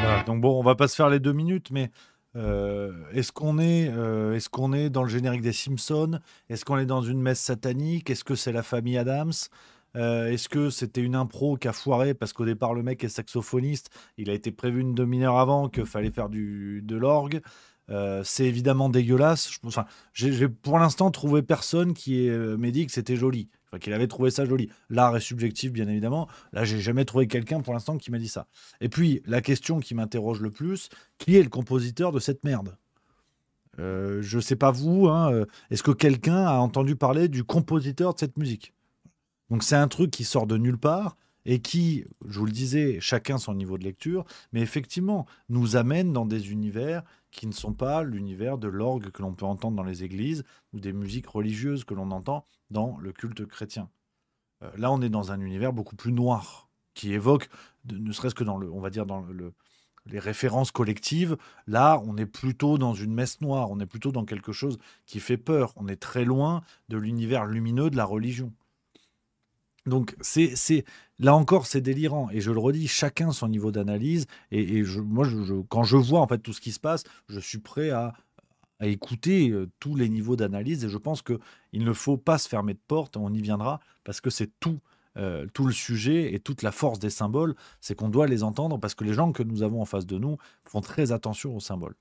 [SPEAKER 2] Voilà. Donc bon, on va pas se faire les 2 minutes, mais est-ce qu'on est dans le générique des Simpsons? Est-ce qu'on est dans une messe satanique? Est-ce que c'est la famille Adams? Est-ce que c'était une impro qui a foiré parce qu'au départ le mec est saxophoniste, il a été prévu une demi-heure avant qu'il fallait faire de l'orgue. C'est évidemment dégueulasse. Enfin, j'ai pour l'instant trouvé personne qui m'ait dit que c'était joli, enfin, qu'il avait trouvé ça joli. L'art est subjectif, bien évidemment. Là, j'ai jamais trouvé quelqu'un pour l'instant qui m'a dit ça. Et puis, la question qui m'interroge le plus, qui est le compositeur de cette merde? Je sais pas vous, hein, est-ce que quelqu'un a entendu parler du compositeur de cette musique? Donc c'est un truc qui sort de nulle part et qui, je vous le disais, chacun son niveau de lecture, mais effectivement nous amène dans des univers qui ne sont pas l'univers de l'orgue que l'on peut entendre dans les églises ou des musiques religieuses que l'on entend dans le culte chrétien. Là, on est dans un univers beaucoup plus noir, qui évoque, ne serait-ce que dans on va dire les références collectives. Là, on est plutôt dans une messe noire, on est plutôt dans quelque chose qui fait peur. On est très loin de l'univers lumineux de la religion. Donc, là encore, c'est délirant. Et je le redis, chacun son niveau d'analyse. Et moi, quand je vois en fait tout ce qui se passe, je suis prêt à écouter tous les niveaux d'analyse. Et je pense qu'il ne faut pas se fermer de porte. On y viendra parce que c'est tout le sujet et toute la force des symboles. C'est qu'on doit les entendre parce que les gens que nous avons en face de nous font très attention aux symboles.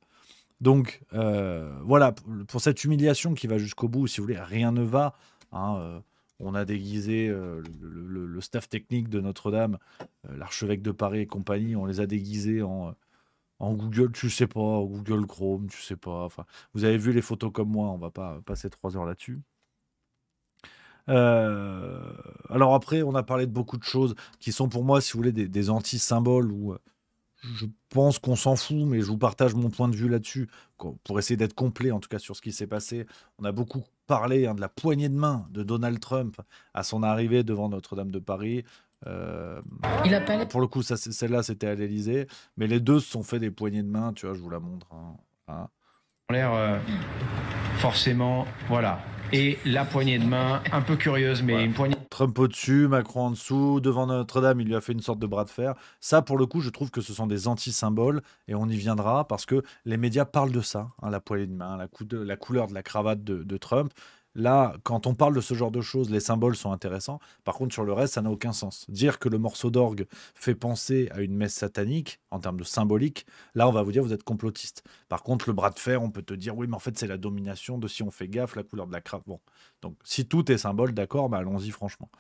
[SPEAKER 2] Donc, voilà, pour cette humiliation qui va jusqu'au bout, si vous voulez, rien ne va, hein. On a déguisé le staff technique de Notre-Dame, l'archevêque de Paris et compagnie, on les a déguisés en Google, tu sais pas, en Google Chrome, tu sais pas. Enfin, vous avez vu les photos comme moi, on va pas passer 3 heures là-dessus. Alors après, on a parlé de beaucoup de choses qui sont pour moi, si vous voulez, des anti-symboles où je pense qu'on s'en fout, mais je vous partage mon point de vue là-dessus pour essayer d'être complet, en tout cas sur ce qui s'est passé. On a beaucoup parlé, hein, de la poignée de main de Donald Trump à son arrivée devant Notre-Dame de Paris.
[SPEAKER 6] Il a pas l'air.
[SPEAKER 2] Pour le coup, celle-là, c'était à l'Élysée, mais les deux se sont fait des poignées de main. Tu vois, je vous la montre, hein. Hein.
[SPEAKER 7] L'air forcément, voilà. Et la poignée de main, un peu curieuse, mais
[SPEAKER 2] Ouais.
[SPEAKER 7] une poignée.
[SPEAKER 2] Trump au-dessus, Macron en dessous, devant Notre-Dame, il lui a fait une sorte de bras de fer. Ça, pour le coup, je trouve que ce sont des anti-symboles, et on y viendra, parce que les médias parlent de ça, hein, la poignée de main, la couleur de la cravate de Trump. Là, quand on parle de ce genre de choses, les symboles sont intéressants. Par contre, sur le reste, ça n'a aucun sens. Dire que le morceau d'orgue fait penser à une messe satanique, en termes de symbolique, là, on va vous dire, vous êtes complotiste. Par contre, le bras de fer, on peut te dire, oui, mais en fait, c'est la domination de si on fait gaffe, la couleur de la cravate. Bon, donc, si tout est symbole, d'accord, bah, allons-y franchement.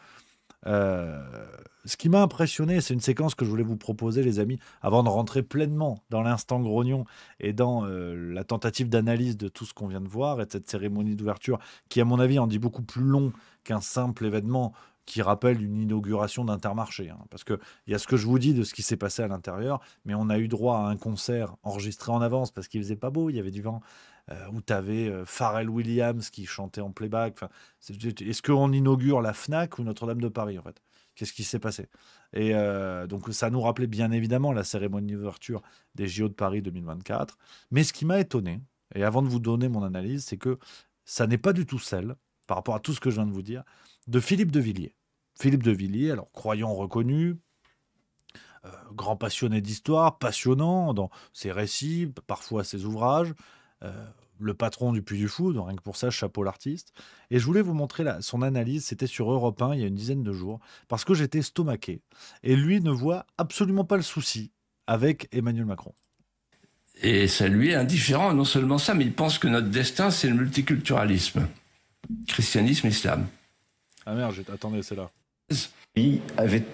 [SPEAKER 2] Ce qui m'a impressionné, c'est une séquence que je voulais vous proposer, les amis, avant de rentrer pleinement dans l'instant grognon et dans la tentative d'analyse de tout ce qu'on vient de voir et de cette cérémonie d'ouverture qui, à mon avis, en dit beaucoup plus long qu'un simple événement qui rappelle une inauguration d'Intermarché, hein. Parce qu'il y a ce que je vous dis de ce qui s'est passé à l'intérieur, mais on a eu droit à un concert enregistré en avance parce qu'il faisait pas beau, il y avait du vent, où tu avais Pharrell Williams qui chantait en playback. Enfin, est-ce qu'on inaugure la FNAC ou Notre-Dame de Paris, en fait? Qu'est-ce qui s'est passé? Et donc, ça nous rappelait bien évidemment la cérémonie d'ouverture des JO de Paris 2024. Mais ce qui m'a étonné, et avant de vous donner mon analyse, c'est que ça n'est pas du tout celle, par rapport à tout ce que je viens de vous dire, de Philippe de Villiers. Philippe de Villiers, alors croyant reconnu, grand passionné d'histoire, passionnant dans ses récits, parfois ses ouvrages, le patron du Puy du Fou, donc rien que pour ça, chapeau l'artiste. Et je voulais vous montrer son analyse, c'était sur Europe 1 il y a une dizaine de jours, parce que j'étais estomaqué. Et lui ne voit absolument pas le souci avec Emmanuel Macron.
[SPEAKER 8] Et ça lui est indifférent, non seulement ça, mais il pense que notre destin, c'est le multiculturalisme. Christianisme, islam.
[SPEAKER 2] Ah merde, attendez, c'est là.
[SPEAKER 9] Il avait...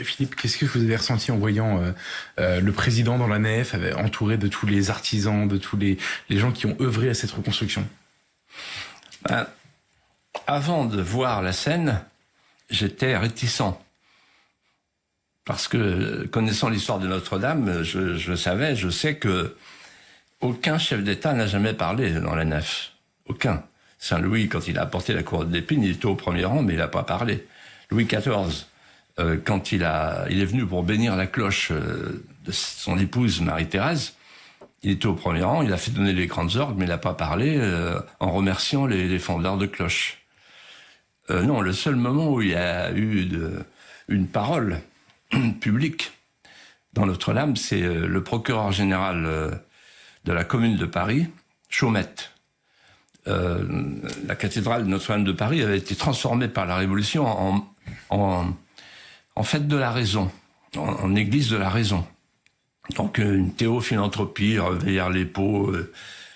[SPEAKER 9] Philippe, qu'est-ce que vous avez ressenti en voyant le président dans la nef, entouré de tous les artisans, de tous les gens qui ont œuvré à cette reconstruction?
[SPEAKER 8] Avant de voir la scène, j'étais réticent. Parce que, connaissant l'histoire de Notre-Dame, je sais que aucun chef d'État n'a jamais parlé dans la nef. Aucun. Saint-Louis, quand il a apporté la couronne d'épines, il était au premier rang, mais il n'a pas parlé. Louis XIV, quand il est venu pour bénir la cloche de son épouse Marie-Thérèse, il était au premier rang, il a fait donner les grandes ordres, mais il n'a pas parlé en remerciant les fondeurs de cloches. Non, le seul moment où il y a eu une parole publique dans Notre-Dame, c'est le procureur général de la commune de Paris, Chaumette. La cathédrale de Notre-Dame de Paris avait été transformée par la Révolution en fête de la raison, en église de la raison. Donc une théophilanthropie, Reveillère les Pots,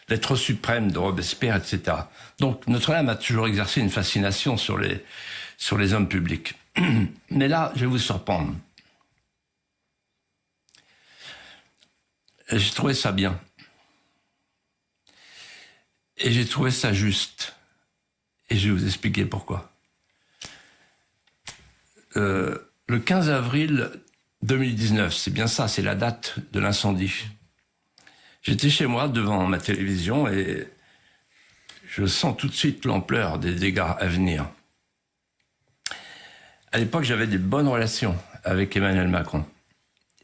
[SPEAKER 8] l'être suprême de Robespierre, etc. Donc Notre-Dame a toujours exercé une fascination sur les hommes publics. Mais là, je vais vous surprendre. J'ai trouvé ça bien. Et j'ai trouvé ça juste. Et je vais vous expliquer pourquoi. Le 15 avril 2019, c'est bien ça, c'est la date de l'incendie. J'étais chez moi devant ma télévision et je sens tout de suite l'ampleur des dégâts à venir. À l'époque, j'avais des bonnes relations avec Emmanuel Macron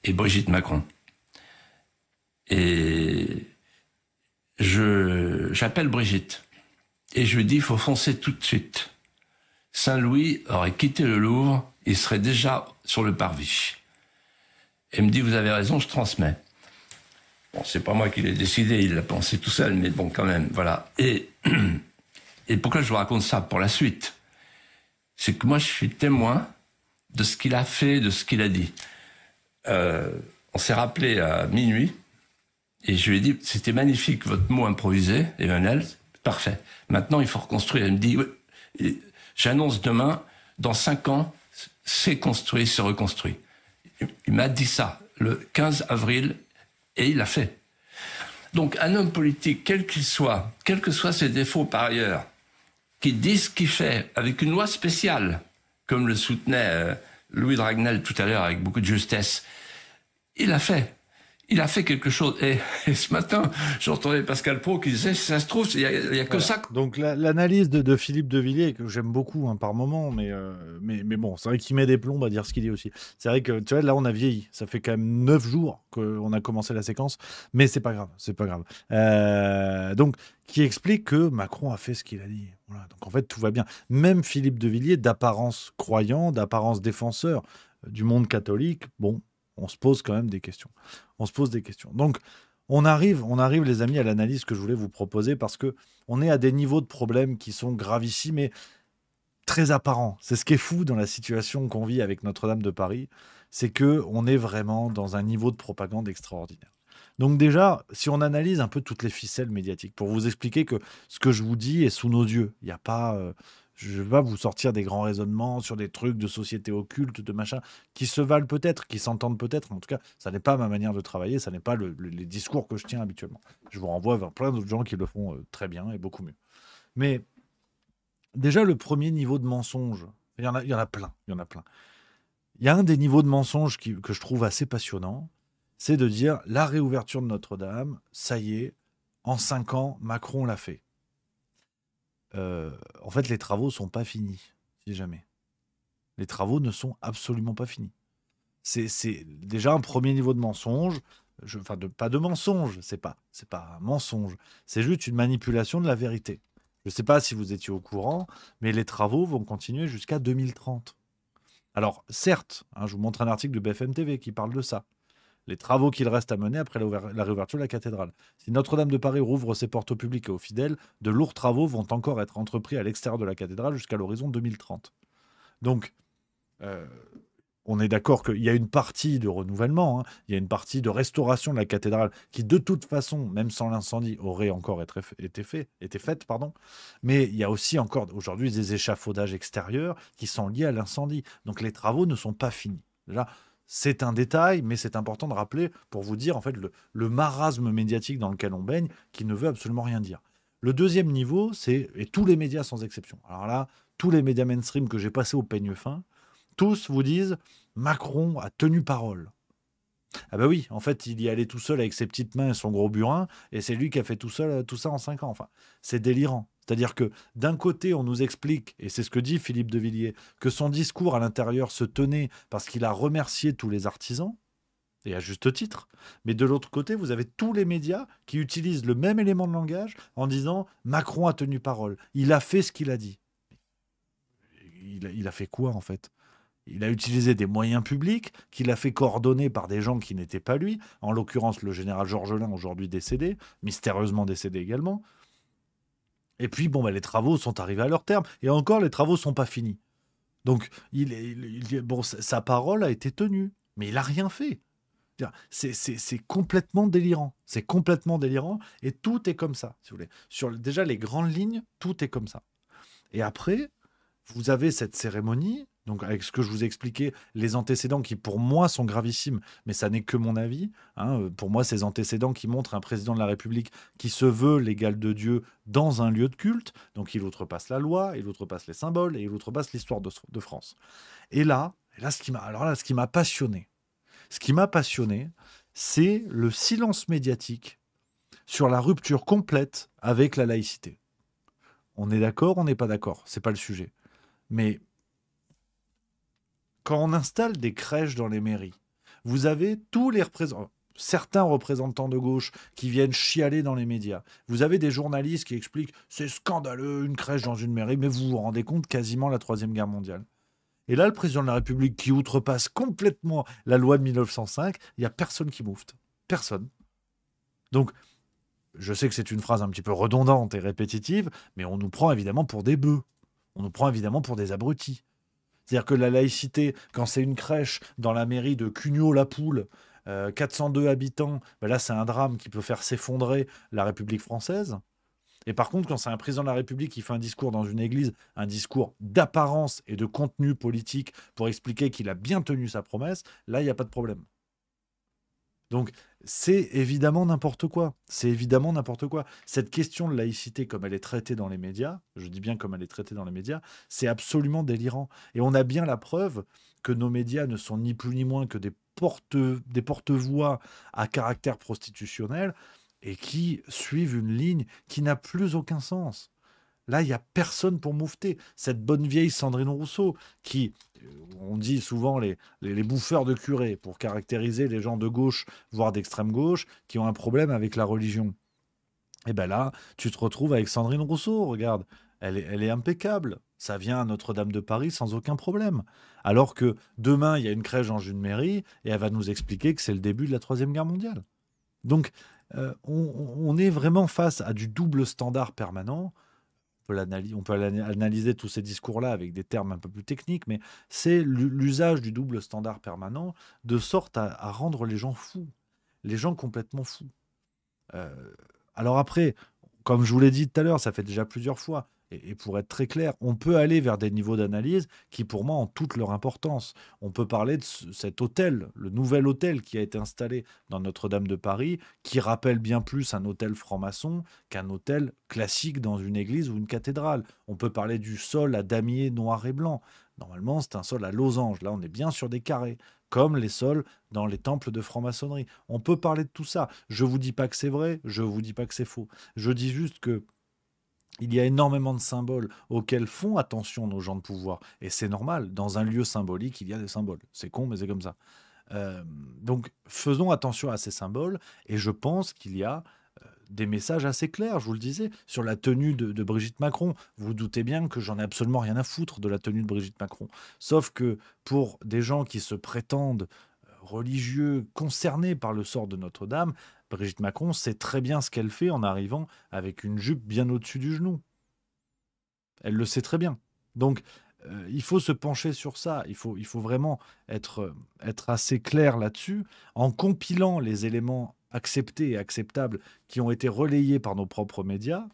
[SPEAKER 8] et Brigitte Macron. Et j'appelle Brigitte et je lui dis il faut foncer tout de suite. Saint-Louis aurait quitté le Louvre, il serait déjà sur le parvis. Elle me dit vous avez raison, je transmets. Bon, c'est pas moi qui l'ai décidé, il l'a pensé tout seul, mais bon quand même, voilà. Et pourquoi je vous raconte ça pour la suite? C'est que moi je suis témoin de ce qu'il a fait, de ce qu'il a dit. On s'est rappelé à minuit. Et je lui ai dit, c'était magnifique votre mot improvisé, Emmanuel, parfait. Maintenant, il faut reconstruire. Elle me dit, oui, j'annonce demain, dans 5 ans, c'est construit, c'est reconstruit. Il m'a dit ça, le 15 avril, et il l'a fait. Donc, un homme politique, quel qu'il soit, quels que soient ses défauts par ailleurs, qui dit ce qu'il fait avec une loi spéciale, comme le soutenait Louis Dragnel tout à l'heure avec beaucoup de justesse, il l'a fait. Il a fait quelque chose. Et ce matin, j'entendais Pascal Praud qui disait, si ça se trouve, il y a que ça.
[SPEAKER 2] Donc l'analyse de Philippe de Villiers, que j'aime beaucoup par moment, mais bon, c'est vrai qu'il met des plombs à dire ce qu'il dit aussi. C'est vrai que, tu vois, là, on a vieilli. Ça fait quand même 9 jours qu'on a commencé la séquence, mais c'est pas grave, c'est pas grave. Donc, qui explique que Macron a fait ce qu'il a dit. Voilà. Donc, en fait, tout va bien. Même Philippe de Villiers, d'apparence croyant, d'apparence défenseur du monde catholique, bon, on se pose quand même des questions. On se pose des questions. Donc, on arrive, les amis, à l'analyse que je voulais vous proposer parce que on est à des niveaux de problèmes qui sont gravissimes et très apparents. C'est ce qui est fou dans la situation qu'on vit avec Notre-Dame de Paris, c'est que on est vraiment dans un niveau de propagande extraordinaire. Donc déjà, si on analyse un peu toutes les ficelles médiatiques, pour vous expliquer que ce que je vous dis est sous nos yeux, il n'y a pas... je ne vais pas vous sortir des grands raisonnements sur des trucs de société occulte, de machin, qui se valent peut-être, qui s'entendent peut-être. En tout cas, ça n'est pas ma manière de travailler, ça n'est pas les discours que je tiens habituellement. Je vous renvoie vers plein d'autres gens qui le font très bien et beaucoup mieux. Mais déjà, le premier niveau de mensonge, il y en a plein. Il y a un des niveaux de mensonge que je trouve assez passionnant, c'est de dire la réouverture de Notre-Dame, ça y est, en 5 ans, Macron l'a fait. En fait, les travaux ne sont pas finis, si jamais. Les travaux ne sont absolument pas finis. C'est déjà un premier niveau de mensonge. Pas de mensonge, c'est pas un mensonge. C'est juste une manipulation de la vérité. Je ne sais pas si vous étiez au courant, mais les travaux vont continuer jusqu'à 2030. Alors, certes, je vous montre un article de BFM TV qui parle de ça. les travaux qu'il reste à mener après la réouverture de la cathédrale. Si Notre-Dame de Paris rouvre ses portes au public et aux fidèles, de lourds travaux vont encore être entrepris à l'extérieur de la cathédrale jusqu'à l'horizon 2030. Donc, on est d'accord qu'il y a une partie de renouvellement, il y a une partie de restauration de la cathédrale qui, de toute façon, même sans l'incendie, aurait encore été faite. Mais il y a aussi encore aujourd'hui des échafaudages extérieurs qui sont liés à l'incendie. Donc les travaux ne sont pas finis. Déjà, c'est un détail, mais c'est important de rappeler pour vous dire en fait le marasme médiatique dans lequel on baigne, qui ne veut absolument rien dire. Le deuxième niveau, et tous les médias sans exception. Alors là, tous les médias mainstream que j'ai passés au peigne fin, tous vous disent Macron a tenu parole. Ah bah oui, en fait, il y allait tout seul avec ses petites mains et son gros burin, et c'est lui qui a fait tout ça en 5 ans. Enfin, c'est délirant. C'est-à-dire que d'un côté, on nous explique, et c'est ce que dit Philippe de Villiers, que son discours à l'intérieur se tenait parce qu'il a remercié tous les artisans, et à juste titre. Mais de l'autre côté, vous avez tous les médias qui utilisent le même élément de langage en disant Macron a tenu parole, il a fait ce qu'il a dit. Il a fait quoi en fait ? Il a utilisé des moyens publics qu'il a fait coordonner par des gens qui n'étaient pas lui, en l'occurrence le général Georgelin, aujourd'hui décédé, mystérieusement décédé également. Et puis, les travaux sont arrivés à leur terme. Et encore, les travaux ne sont pas finis. Donc, sa parole a été tenue, mais il n'a rien fait. C'est complètement délirant. C'est complètement délirant. Et tout est comme ça, si vous voulez. Déjà, les grandes lignes, tout est comme ça. Et après, vous avez cette cérémonie, donc avec ce que je vous ai expliqué, les antécédents qui pour moi sont gravissimes, mais ça n'est que mon avis. Pour moi, ces antécédents qui montrent un président de la République qui se veut l'égal de Dieu dans un lieu de culte, donc il outrepasse la loi, il outrepasse les symboles et il outrepasse l'histoire de France. Et là, ce qui m'a passionné, c'est le silence médiatique sur la rupture complète avec la laïcité. On est d'accord, on n'est pas d'accord, c'est pas le sujet. Mais quand on installe des crèches dans les mairies, vous avez tous les certains représentants de gauche qui viennent chialer dans les médias. Vous avez des journalistes qui expliquent « c'est scandaleux, une crèche dans une mairie », mais vous vous rendez compte quasiment la Troisième Guerre mondiale. Et là, le président de la République qui outrepasse complètement la loi de 1905, il n'y a personne qui moufte. Personne. Donc, je sais que c'est une phrase un petit peu redondante et répétitive, mais on nous prend évidemment pour des bœufs. On nous prend évidemment pour des abrutis. C'est-à-dire que la laïcité, quand c'est une crèche dans la mairie de Cugnot-la-Poule, 402 habitants, là c'est un drame qui peut faire s'effondrer la République française. Et par contre, quand c'est un président de la République qui fait un discours dans une église, un discours d'apparence et de contenu politique pour expliquer qu'il a bien tenu sa promesse, là il n'y a pas de problème. Donc, c'est évidemment n'importe quoi. Cette question de laïcité, comme elle est traitée dans les médias, je dis bien comme elle est traitée dans les médias, c'est absolument délirant. Et on a bien la preuve que nos médias ne sont ni plus ni moins que des porte-voix à caractère prostitutionnel et qui suivent une ligne qui n'a plus aucun sens. Là, il n'y a personne pour moufter. Cette bonne vieille Sandrine Rousseau, qui, on dit souvent les bouffeurs de curés, pour caractériser les gens de gauche, voire d'extrême gauche, qui ont un problème avec la religion. Et bien là, tu te retrouves avec Sandrine Rousseau, regarde, elle est impeccable. Ça vient à Notre-Dame de Paris sans aucun problème. Alors que demain, il y a une crèche dans une mairie, et elle va nous expliquer que c'est le début de la Troisième Guerre mondiale. Donc, on est vraiment face à du double standard permanent. On peut analyser tous ces discours-là avec des termes un peu plus techniques, mais c'est l'usage du double standard permanent de sorte à rendre les gens fous, les gens complètement fous. Alors après, comme je vous l'ai dit tout à l'heure, ça fait déjà plusieurs fois, et pour être très clair, on peut aller vers des niveaux d'analyse qui, pour moi, ont toute leur importance. On peut parler de cet hôtel, le nouvel hôtel qui a été installé dans Notre-Dame de Paris, qui rappelle bien plus un hôtel franc-maçon qu'un hôtel classique dans une église ou une cathédrale. On peut parler du sol à damier noir et blanc. Normalement, c'est un sol à losange. Là, on est bien sur des carrés, comme les sols dans les temples de franc-maçonnerie. On peut parler de tout ça. Je ne vous dis pas que c'est vrai, je ne vous dis pas que c'est faux. Je dis juste que il y a énormément de symboles auxquels font attention nos gens de pouvoir. Et c'est normal, dans un lieu symbolique, il y a des symboles. C'est con, mais c'est comme ça. Donc, faisons attention à ces symboles. Et je pense qu'il y a des messages assez clairs, je vous le disais, sur la tenue de Brigitte Macron. Vous vous doutez bien que j'en ai absolument rien à foutre de la tenue de Brigitte Macron. Sauf que pour des gens qui se prétendent religieux concernés par le sort de Notre-Dame, Brigitte Macron sait très bien ce qu'elle fait en arrivant avec une jupe bien au-dessus du genou. Elle le sait très bien. Donc, il faut se pencher sur ça. Il faut vraiment être assez clair là-dessus, en compilant les éléments acceptés et acceptables qui ont été relayés par nos propres médias.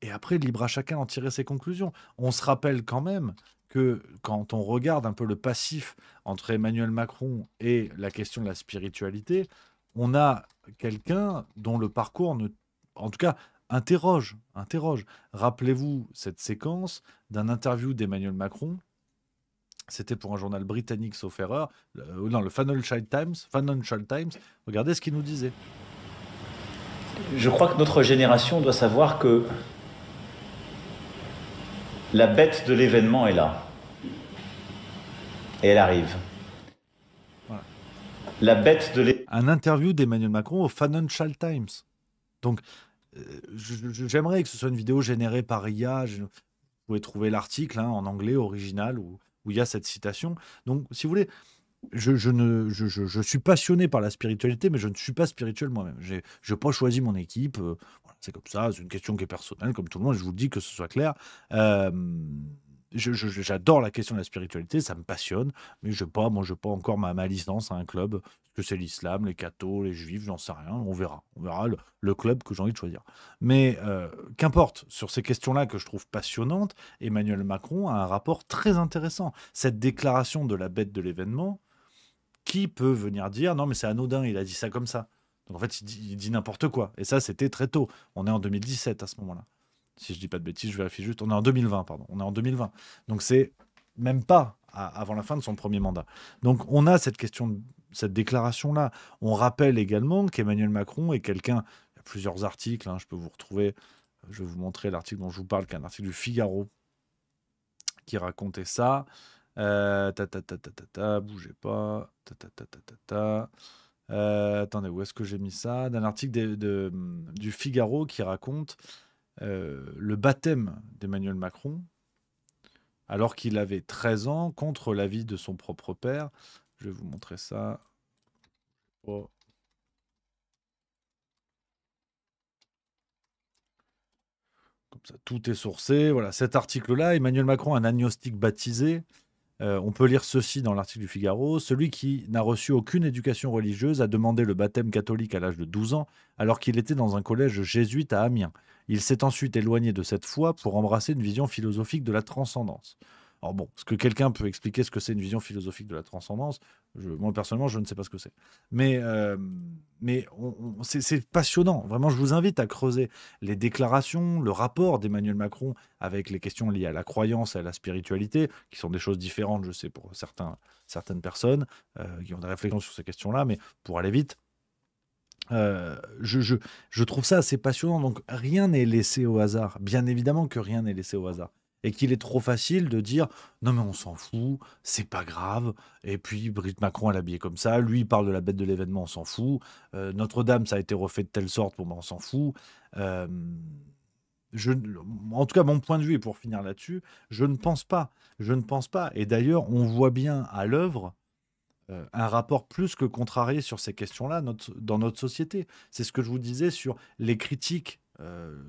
[SPEAKER 2] Et après, libre à chacun d'en tirer ses conclusions. On se rappelle quand même que quand on regarde un peu le passif entre Emmanuel Macron et la question de la spiritualité, on a quelqu'un dont le parcours, en tout cas, interroge. Rappelez-vous cette séquence d'un interview d'Emmanuel Macron. C'était pour un journal britannique, sauf erreur. Le Financial Times. Regardez ce qu'il nous disait.
[SPEAKER 10] Je crois que notre génération doit savoir que la bête de l'événement est là. Et elle arrive.
[SPEAKER 2] Voilà.
[SPEAKER 10] La bête de l'événement.
[SPEAKER 2] Un interview d'Emmanuel Macron au Financial Times. Donc, j'aimerais que ce soit une vidéo générée par IA. Vous pouvez trouver l'article en anglais original où il y a cette citation. Donc, si vous voulez, je suis passionné par la spiritualité, mais je ne suis pas spirituel moi-même. Je n'ai pas choisi mon équipe. Voilà, c'est comme ça, c'est une question qui est personnelle, comme tout le monde, je vous le dis, que ce soit clair. J'adore la question de la spiritualité, ça me passionne, mais je n'ai pas encore ma licence à un club, parce que c'est l'islam, les cathos, les juifs, j'en sais rien, on verra le club que j'ai envie de choisir. Mais qu'importe, sur ces questions-là que je trouve passionnantes, Emmanuel Macron a un rapport très intéressant. Cette déclaration de la bête de l'événement, qui peut venir dire non mais c'est anodin, il a dit ça comme ça. Donc en fait il dit n'importe quoi. Et ça c'était très tôt. On est en 2017 à ce moment-là. Si je dis pas de bêtises, je vérifie juste. On est en 2020, pardon. On est en 2020. Donc c'est même pas avant la fin de son premier mandat. Donc on a cette déclaration-là. On rappelle également qu'Emmanuel Macron est quelqu'un, il y a plusieurs articles, je peux vous retrouver, je vais vous montrer l'article dont je vous parle, qui est un article du Figaro qui racontait ça. Bougez pas. Attendez, où est-ce que j'ai mis ça? D'un article du Figaro qui raconte le baptême d'Emmanuel Macron alors qu'il avait 13 ans contre l'avis de son propre père. Je vais vous montrer ça. Oh. Comme ça, tout est sourcé. Voilà, cet article-là, Emmanuel Macron, un agnostique baptisé. On peut lire ceci dans l'article du Figaro. Celui qui n'a reçu aucune éducation religieuse a demandé le baptême catholique à l'âge de 12 ans, alors qu'il était dans un collège jésuite à Amiens. Il s'est ensuite éloigné de cette foi pour embrasser une vision philosophique de la transcendance. Alors bon, est-ce que quelqu'un peut expliquer ce que c'est une vision philosophique de la transcendance? Moi, personnellement, je ne sais pas ce que c'est. Mais c'est passionnant. Vraiment, je vous invite à creuser les déclarations, le rapport d'Emmanuel Macron avec les questions liées à la croyance et à la spiritualité, qui sont des choses différentes, je sais, pour certaines personnes qui ont des réflexions sur ces questions-là, mais pour aller vite, je trouve ça assez passionnant. Donc, rien n'est laissé au hasard. Bien évidemment que rien n'est laissé au hasard. Et qu'il est trop facile de dire non mais on s'en fout, c'est pas grave. Et puis Brigitte Macron elle est habillée comme ça, lui il parle de la bête de l'événement, on s'en fout. Notre-Dame ça a été refait de telle sorte, bon ben on s'en fout. En tout cas mon point de vue, et pour finir là-dessus, je ne pense pas. Et d'ailleurs on voit bien à l'œuvre un rapport plus que contrarié sur ces questions-là dans notre société. C'est ce que je vous disais sur les critiques.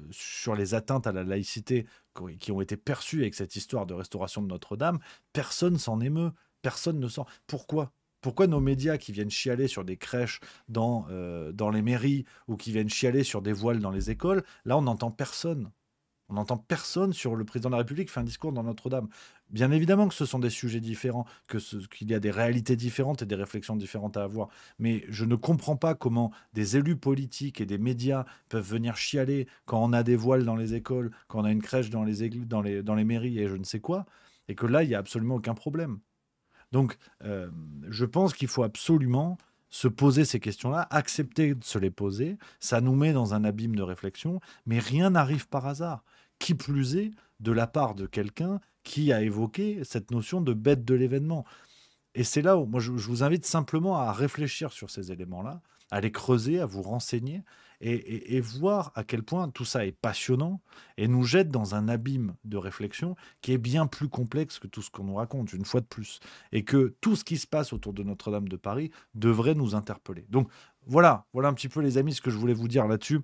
[SPEAKER 2] Sur les atteintes à la laïcité qui ont été perçues avec cette histoire de restauration de Notre-Dame, personne s'en émeut, personne ne s'en... Pourquoi nos médias qui viennent chialer sur des crèches dans les mairies ou qui viennent chialer sur des voiles dans les écoles, là on n'entend personne. On n'entend personne sur le président de la République qui fait un discours dans Notre-Dame. Bien évidemment que ce sont des sujets différents, qu'il y a des réalités différentes et des réflexions différentes à avoir. Mais je ne comprends pas comment des élus politiques et des médias peuvent venir chialer quand on a des voiles dans les écoles, quand on a une crèche dans les mairies et je ne sais quoi, et que là, il n'y a absolument aucun problème. Donc, je pense qu'il faut absolument se poser ces questions-là, accepter de se les poser. Ça nous met dans un abîme de réflexion, mais rien n'arrive par hasard. Qui plus est, de la part de quelqu'un qui a évoqué cette notion de bête de l'événement. Et c'est là où moi, je vous invite simplement à réfléchir sur ces éléments-là, à les creuser, à vous renseigner et voir à quel point tout ça est passionnant et nous jette dans un abîme de réflexion qui est bien plus complexe que tout ce qu'on nous raconte, une fois de plus. Et que tout ce qui se passe autour de Notre-Dame de Paris devrait nous interpeller. Donc voilà un petit peu les amis ce que je voulais vous dire là-dessus.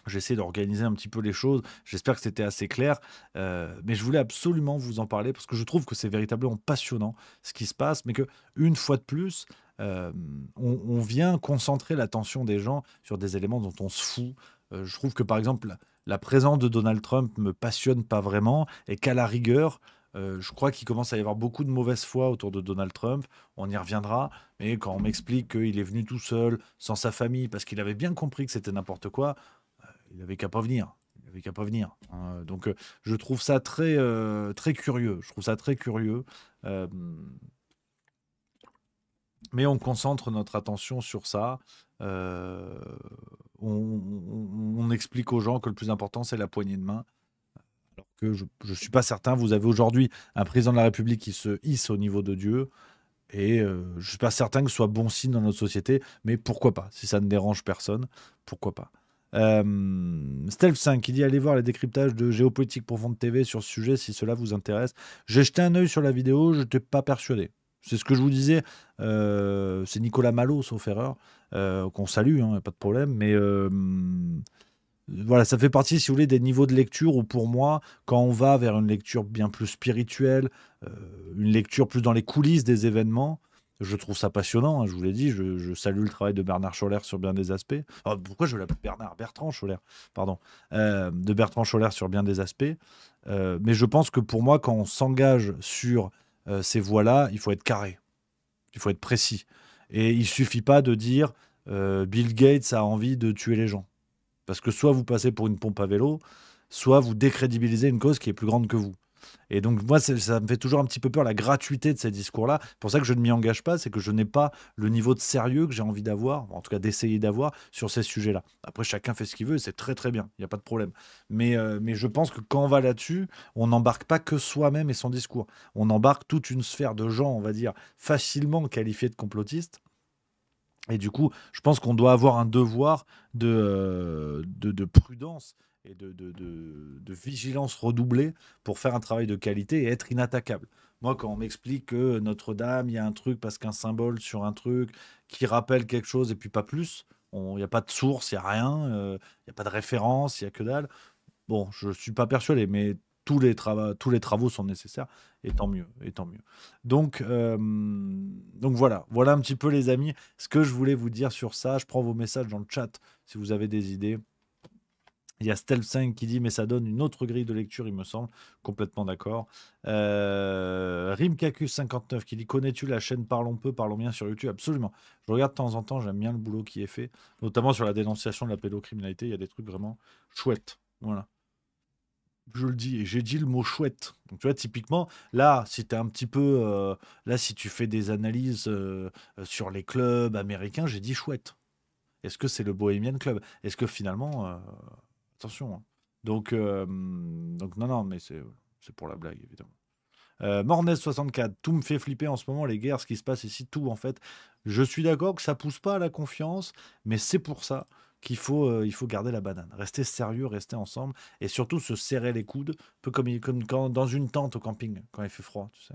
[SPEAKER 2] J'essaie d'organiser un petit peu les choses. J'espère que c'était assez clair. Mais je voulais absolument vous en parler parce que je trouve que c'est véritablement passionnant ce qui se passe. Mais qu'une fois de plus, on vient concentrer l'attention des gens sur des éléments dont on se fout. Je trouve que par exemple, la présence de Donald Trump me passionne pas vraiment et qu'à la rigueur, je crois qu'il commence à y avoir beaucoup de mauvaise foi autour de Donald Trump. On y reviendra. Mais quand on m'explique qu'il est venu tout seul, sans sa famille, parce qu'il avait bien compris que c'était n'importe quoi, il n'avait qu'à pas venir. Il avait qu'à pas venir. Donc, je trouve ça très, très curieux. Je trouve ça très curieux. Mais on concentre notre attention sur ça. On explique aux gens que le plus important, c'est la poignée de main. Alors que je ne suis pas certain. Vous avez aujourd'hui un président de la République qui se hisse au niveau de Dieu. Et je ne suis pas certain que ce soit bon signe dans notre société. Mais pourquoi pas? Si ça ne dérange personne, pourquoi pas? Stealth5 qui dit allez voir les décryptages de Géopolitique Profonde TV sur ce sujet si cela vous intéresse. J'ai jeté un œil sur la vidéo, je n'étais pas persuadé. C'est ce que je vous disais. C'est Nicolas Malo, sauf erreur, qu'on salue, pas de problème. Mais voilà, ça fait partie, si vous voulez, des niveaux de lecture où pour moi, quand on va vers une lecture bien plus spirituelle, une lecture plus dans les coulisses des événements, je trouve ça passionnant, je vous l'ai dit, je salue le travail de Bernard Scholler sur bien des aspects. Alors, pourquoi je l'appelle Bertrand Scholler, pardon. De Bertrand Scholler sur bien des aspects. Mais je pense que pour moi, quand on s'engage sur ces voies-là, il faut être carré. Il faut être précis. Et il ne suffit pas de dire Bill Gates a envie de tuer les gens. Parce que soit vous passez pour une pompe à vélo, soit vous décrédibilisez une cause qui est plus grande que vous. Et donc, moi, ça me fait toujours un petit peu peur, la gratuité de ces discours-là. C'est pour ça que je ne m'y engage pas, c'est que je n'ai pas le niveau de sérieux que j'ai envie d'avoir, en tout cas d'essayer d'avoir, sur ces sujets-là. Après, chacun fait ce qu'il veut, et c'est très très bien, il n'y a pas de problème. Mais je pense que quand on va là-dessus, on n'embarque pas que soi-même et son discours. On embarque toute une sphère de gens, on va dire, facilement qualifiés de complotistes. Et du coup, je pense qu'on doit avoir un devoir de prudence et de vigilance redoublée pour faire un travail de qualité et être inattaquable. Moi, quand on m'explique que Notre-Dame, il y a un truc parce qu'un symbole sur un truc qui rappelle quelque chose et puis pas plus, il n'y a pas de source, il n'y a rien, il n'y a pas de référence, il n'y a que dalle. Bon, je ne suis pas persuadé, mais tous les travaux sont nécessaires, et tant mieux, et tant mieux. Donc voilà un petit peu les amis, ce que je voulais vous dire sur ça. Je prends vos messages dans le chat si vous avez des idées. Il y a Stealth5 qui dit mais ça donne une autre grille de lecture, il me semble. Complètement d'accord. Rimkakus59 qui dit connais-tu la chaîne Parlons peu, parlons bien sur YouTube? Absolument. Je regarde de temps en temps, j'aime bien le boulot qui est fait, notamment sur la dénonciation de la pédocriminalité. Il y a des trucs vraiment chouettes. Voilà. Je le dis, et j'ai dit le mot chouette. Donc, tu vois, typiquement, là, si tu es un petit peu. Là, si tu fais des analyses sur les clubs américains, j'ai dit chouette. Est-ce que c'est le Bohemian Club? Est-ce que finalement. Attention. Hein. Donc, non, mais c'est pour la blague, évidemment. Mornez64, tout me fait flipper en ce moment, les guerres, ce qui se passe ici, tout en fait. Je suis d'accord que ça pousse pas à la confiance, mais c'est pour ça qu'il faut garder la banane. Rester sérieux, rester ensemble, et surtout se serrer les coudes, un peu comme quand, dans une tente au camping, quand il fait froid, tu sais.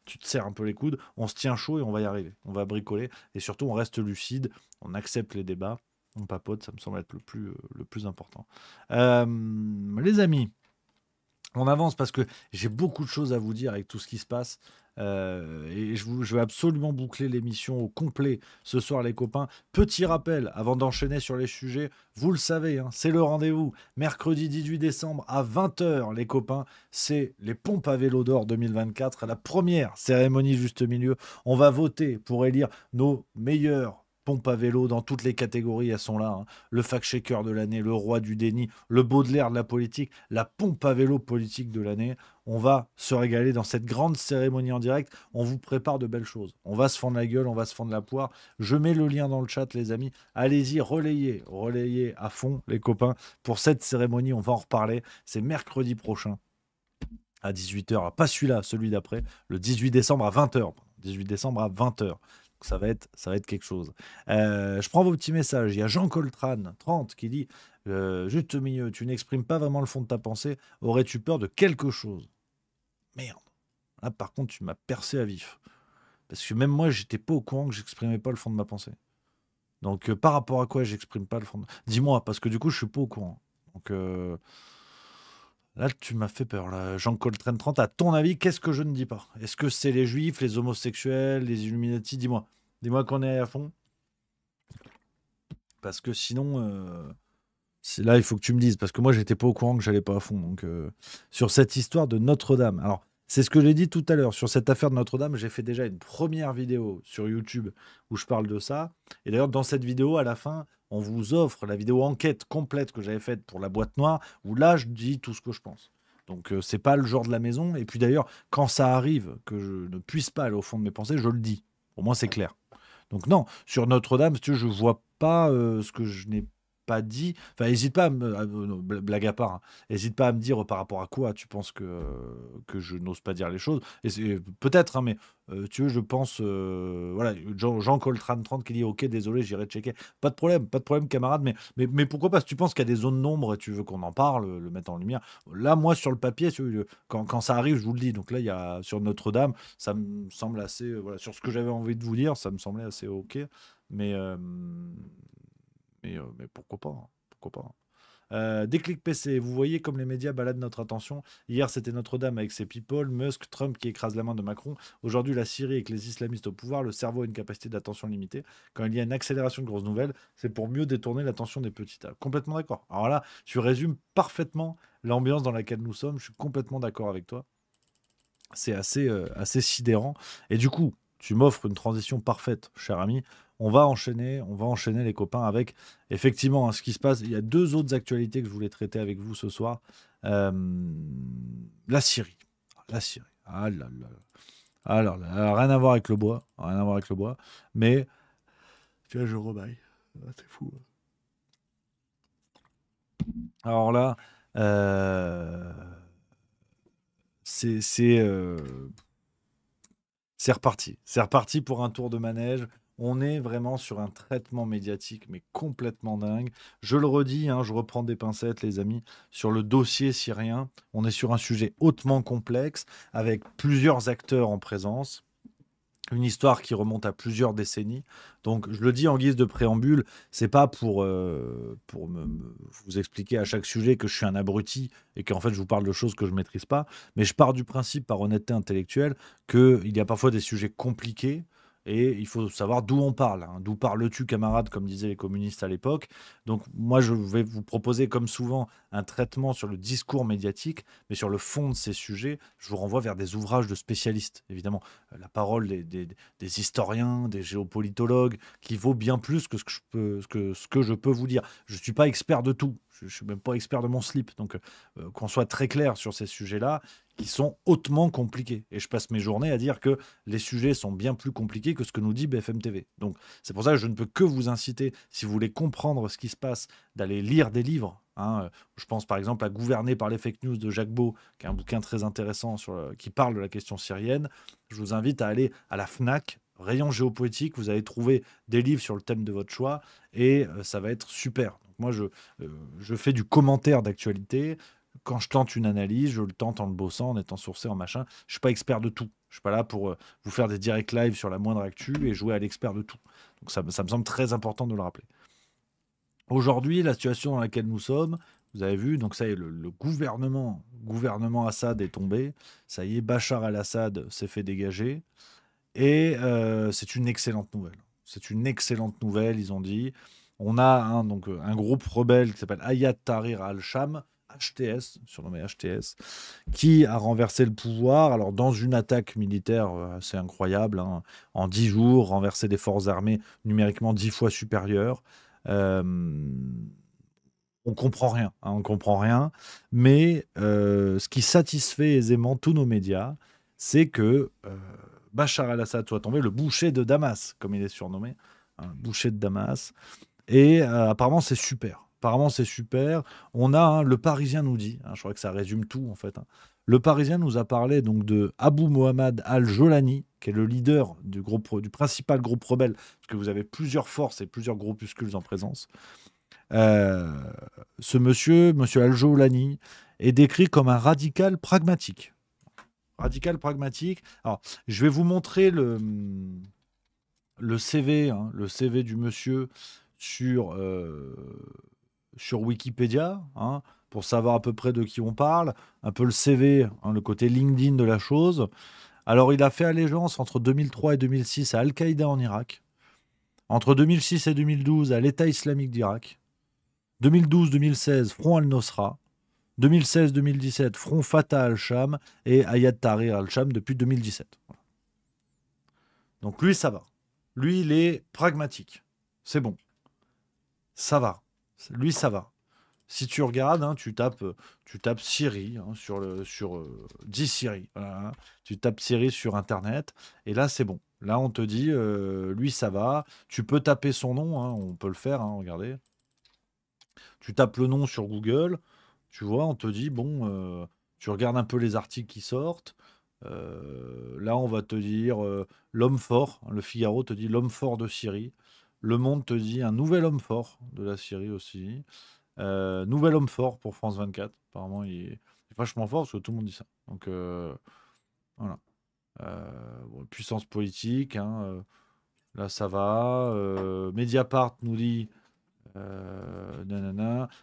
[SPEAKER 2] Tu te serres un peu les coudes, on se tient chaud et on va y arriver. On va bricoler, et surtout on reste lucide, on accepte les débats, on papote, ça me semble être le plus important. Les amis, on avance parce que j'ai beaucoup de choses à vous dire avec tout ce qui se passe. Et je vais absolument boucler l'émission au complet ce soir, les copains. Petit rappel, avant d'enchaîner sur les sujets, vous le savez, hein, c'est le rendez-vous. Mercredi 18 décembre à 20h, les copains, c'est les pompes à vélo d'or 2024, la première cérémonie juste milieu. On va voter pour élire nos meilleurs pompes à vélo dans toutes les catégories, elles sont là. Hein. Le fact-checker de l'année, le roi du déni, le Baudelaire de la politique, la pompe à vélo politique de l'année. On va se régaler dans cette grande cérémonie en direct. On vous prépare de belles choses. On va se fendre la gueule, on va se fendre la poire. Je mets le lien dans le chat, les amis. Allez-y, relayez à fond, les copains. Pour cette cérémonie, on va en reparler. C'est mercredi prochain à 18h. Pas celui-là, celui d'après. Le 18 décembre à 20h. 18 décembre à 20h. Ça va être quelque chose. Je prends vos petits messages. Il y a Jean Coltrane, 30, qui dit juste au milieu, tu n'exprimes pas vraiment le fond de ta pensée. Aurais-tu peur de quelque chose? Merde. Là, par contre, tu m'as percé à vif. Parce que même moi, j'étais pas au courant que j'exprimais pas le fond de ma pensée. Donc, par rapport à quoi j'exprime pas le fond de... Dis-moi, parce que du coup, je suis pas au courant. Donc, là, tu m'as fait peur. Là. Jean Coltrane 30, à ton avis, qu'est-ce que je ne dis pas? Est-ce que c'est les juifs, les homosexuels, les Illuminati? Dis-moi. Dis-moi qu'on est à fond. Parce que sinon, là, il faut que tu me dises. Parce que moi, j'étais pas au courant que j'allais pas à fond. Donc, sur cette histoire de Notre-Dame. Alors, c'est ce que j'ai dit tout à l'heure. Sur cette affaire de Notre-Dame, j'ai fait déjà une première vidéo sur YouTube où je parle de ça. Et d'ailleurs, dans cette vidéo, à la fin, on vous offre la vidéo enquête complète que j'avais faite pour la boîte noire, où là, je dis tout ce que je pense. Donc, c'est pas le genre de la maison. Et puis d'ailleurs, quand ça arrive que je ne puisse pas aller au fond de mes pensées, je le dis. Au moins, c'est clair. Donc non, sur Notre-Dame, si tu veux, je vois pas ce que je n'ai pas dit. Enfin, n'hésite pas à me... non, blague à part, hein. N'hésite pas à me dire par rapport à quoi tu penses que je n'ose pas dire les choses. Et peut-être, hein, mais tu veux, je pense... voilà, Jean Coltrane 30 qui dit « Ok, désolé, j'irai checker. » Pas de problème, camarade, mais pourquoi pas? Si tu penses qu'il y a des zones d'ombre et tu veux qu'on en parle, le mettre en lumière. Là, moi, sur le papier, quand ça arrive, je vous le dis. Donc là, il y a sur Notre-Dame, ça me semble assez... voilà, sur ce que j'avais envie de vous dire, ça me semblait assez ok. Mais... mais pourquoi pas, hein, pourquoi pas. Déclic PC, vous voyez comme les médias baladent notre attention. Hier, c'était Notre-Dame avec ses people, Musk, Trump qui écrase la main de Macron. Aujourd'hui, la Syrie avec les islamistes au pouvoir. Le cerveau a une capacité d'attention limitée. Quand il y a une accélération de grosses nouvelles, c'est pour mieux détourner l'attention des petits tas. Complètement d'accord. Alors là, tu résumes parfaitement l'ambiance dans laquelle nous sommes. Je suis complètement d'accord avec toi. C'est assez sidérant. Et du coup, tu m'offres une transition parfaite, cher ami. On va enchaîner les copains avec effectivement ce qui se passe. Il y a 2 autres actualités que je voulais traiter avec vous ce soir. La Syrie. La Syrie. Ah là là. Alors, rien à voir avec le bois. Rien à voir avec le bois. Mais, tu vois, je rebaille. Ah, c'est fou. Alors là, c'est reparti. C'est reparti pour un tour de manège. On est vraiment sur un traitement médiatique, mais complètement dingue. Je le redis, hein, je reprends des pincettes, les amis. Sur le dossier syrien, on est sur un sujet hautement complexe, avec plusieurs acteurs en présence. Une histoire qui remonte à plusieurs décennies. Donc, je le dis en guise de préambule, c'est pas pour vous expliquer à chaque sujet que je suis un abruti et qu'en fait, je vous parle de choses que je maîtrise pas. Mais je pars du principe, par honnêteté intellectuelle, qu'il y a parfois des sujets compliqués et il faut savoir d'où on parle. Hein. D'où parles-tu, camarade, comme disaient les communistes à l'époque. Donc, moi, je vais vous proposer, comme souvent, un traitement sur le discours médiatique, mais sur le fond de ces sujets, je vous renvoie vers des ouvrages de spécialistes, évidemment. La parole des historiens, des géopolitologues, qui vaut bien plus que ce que je peux vous dire. Je ne suis pas expert de tout. Je ne suis même pas expert de mon slip. Donc, qu'on soit très clair sur ces sujets-là, qui sont hautement compliqués. Et je passe mes journées à dire que les sujets sont bien plus compliqués que ce que nous dit BFM TV. Donc, c'est pour ça que je ne peux que vous inciter, si vous voulez comprendre ce qui se passe, d'aller lire des livres. Hein. Je pense par exemple à Gouverner par les fake news de Jacques Beau, qui est un bouquin très intéressant qui parle de la question syrienne. Je vous invite à aller à la FNAC, rayon géopolitique, vous allez trouver des livres sur le thème de votre choix et ça va être super. Donc moi, je fais du commentaire d'actualité. Quand je tente une analyse, je le tente en le bossant, en étant sourcé, en machin. Je ne suis pas expert de tout. Je ne suis pas là pour vous faire des directs live sur la moindre actu et jouer à l'expert de tout. Donc ça me semble très important de le rappeler. Aujourd'hui, la situation dans laquelle nous sommes, vous avez vu, donc ça y est, le gouvernement Assad est tombé. Ça y est, Bachar el-Assad s'est fait dégager. Et c'est une excellente nouvelle. C'est une excellente nouvelle, ils ont dit. On a donc, un groupe rebelle qui s'appelle Hayat Tahrir al-Sham, HTS, surnommé HTS, qui a renversé le pouvoir. Alors, dans une attaque militaire assez incroyable, hein, en 10 jours, renversé des forces armées numériquement 10 fois supérieures. On comprend rien, hein, on comprend rien. Mais ce qui satisfait aisément tous nos médias, c'est que Bachar el-Assad soit tombé, le boucher de Damas, comme il est surnommé, hein, boucher de Damas. Et apparemment, c'est super. Apparemment, c'est super. On a, hein, le Parisien nous dit, hein, je crois que ça résume tout en fait. Hein. Le Parisien nous a parlé donc de Abou Mohamed Al-Jolani, qui est le leader du principal groupe rebelle, parce que vous avez plusieurs forces et plusieurs groupuscules en présence. Ce monsieur Al-Jolani, est décrit comme un radical pragmatique. Radical pragmatique. Alors, je vais vous montrer le CV, le CV du monsieur sur Wikipédia, pour savoir à peu près de qui on parle, un peu le CV, le côté LinkedIn de la chose. Alors, il a fait allégeance entre 2003 et 2006 à Al-Qaïda en Irak, entre 2006 et 2012 à l'État islamique d'Irak, 2012-2016 Front al-Nosra, 2016-2017 Front Fatah al-Sham et Hayat Tahrir al-Sham depuis 2017. Donc lui, ça va. Lui, il est pragmatique. C'est bon. Ça va. Lui, ça va. Si tu regardes, tu tapes Syrie sur 10 Syrie. Voilà, tu tapes Syrie sur Internet et là, c'est bon. Là, on te dit, lui, ça va. Tu peux taper son nom, on peut le faire, regardez. Tu tapes le nom sur Google, tu vois, on te dit, bon, tu regardes un peu les articles qui sortent. Là, on va te dire l'homme fort. Le Figaro te dit l'homme fort de Syrie. Le Monde te dit un nouvel homme fort de la Syrie aussi. Nouvel homme fort pour France 24. Apparemment, il est vachement fort parce que tout le monde dit ça. Donc, voilà. Puissance politique. Là, ça va. Mediapart nous dit...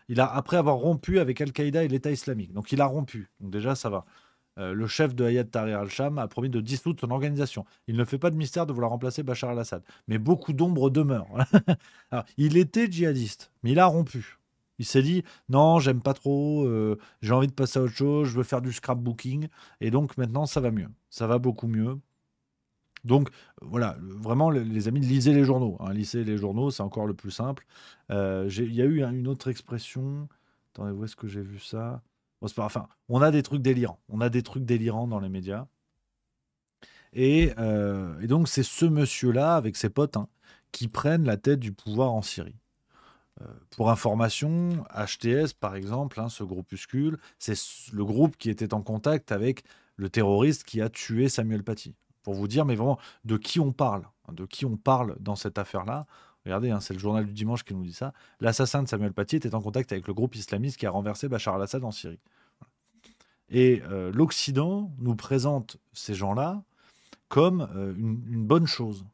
[SPEAKER 2] Il a, après avoir rompu avec Al-Qaïda et l'État islamique. Donc il a rompu. Donc déjà, ça va. Le chef de Hayat Tahrir al-Sham a promis de dissoudre son organisation. Il ne fait pas de mystère de vouloir remplacer Bachar al-Assad. Mais beaucoup d'ombres demeurent. Alors, il était djihadiste, mais il a rompu. Il s'est dit, non, j'aime pas trop, j'ai envie de passer à autre chose, je veux faire du scrapbooking. Et donc maintenant, ça va mieux. Ça va beaucoup mieux. Donc voilà, vraiment les amis, lisez les journaux. Lisez les journaux, c'est encore le plus simple. Il y a eu une autre expression. Attendez, où est-ce que j'ai vu ça? Bon, c'est pas, enfin, on a des trucs délirants. On a des trucs délirants dans les médias. Et donc c'est ce monsieur-là, avec ses potes, qui prennent la tête du pouvoir en Syrie. Pour information, HTS, par exemple, ce groupuscule, c'est le groupe qui était en contact avec le terroriste qui a tué Samuel Paty. Pour vous dire, mais vraiment, de qui on parle dans cette affaire-là. Regardez, c'est le journal du dimanche qui nous dit ça. L'assassin de Samuel Paty était en contact avec le groupe islamiste qui a renversé Bachar al-Assad en Syrie. Et l'Occident nous présente ces gens-là comme une bonne chose.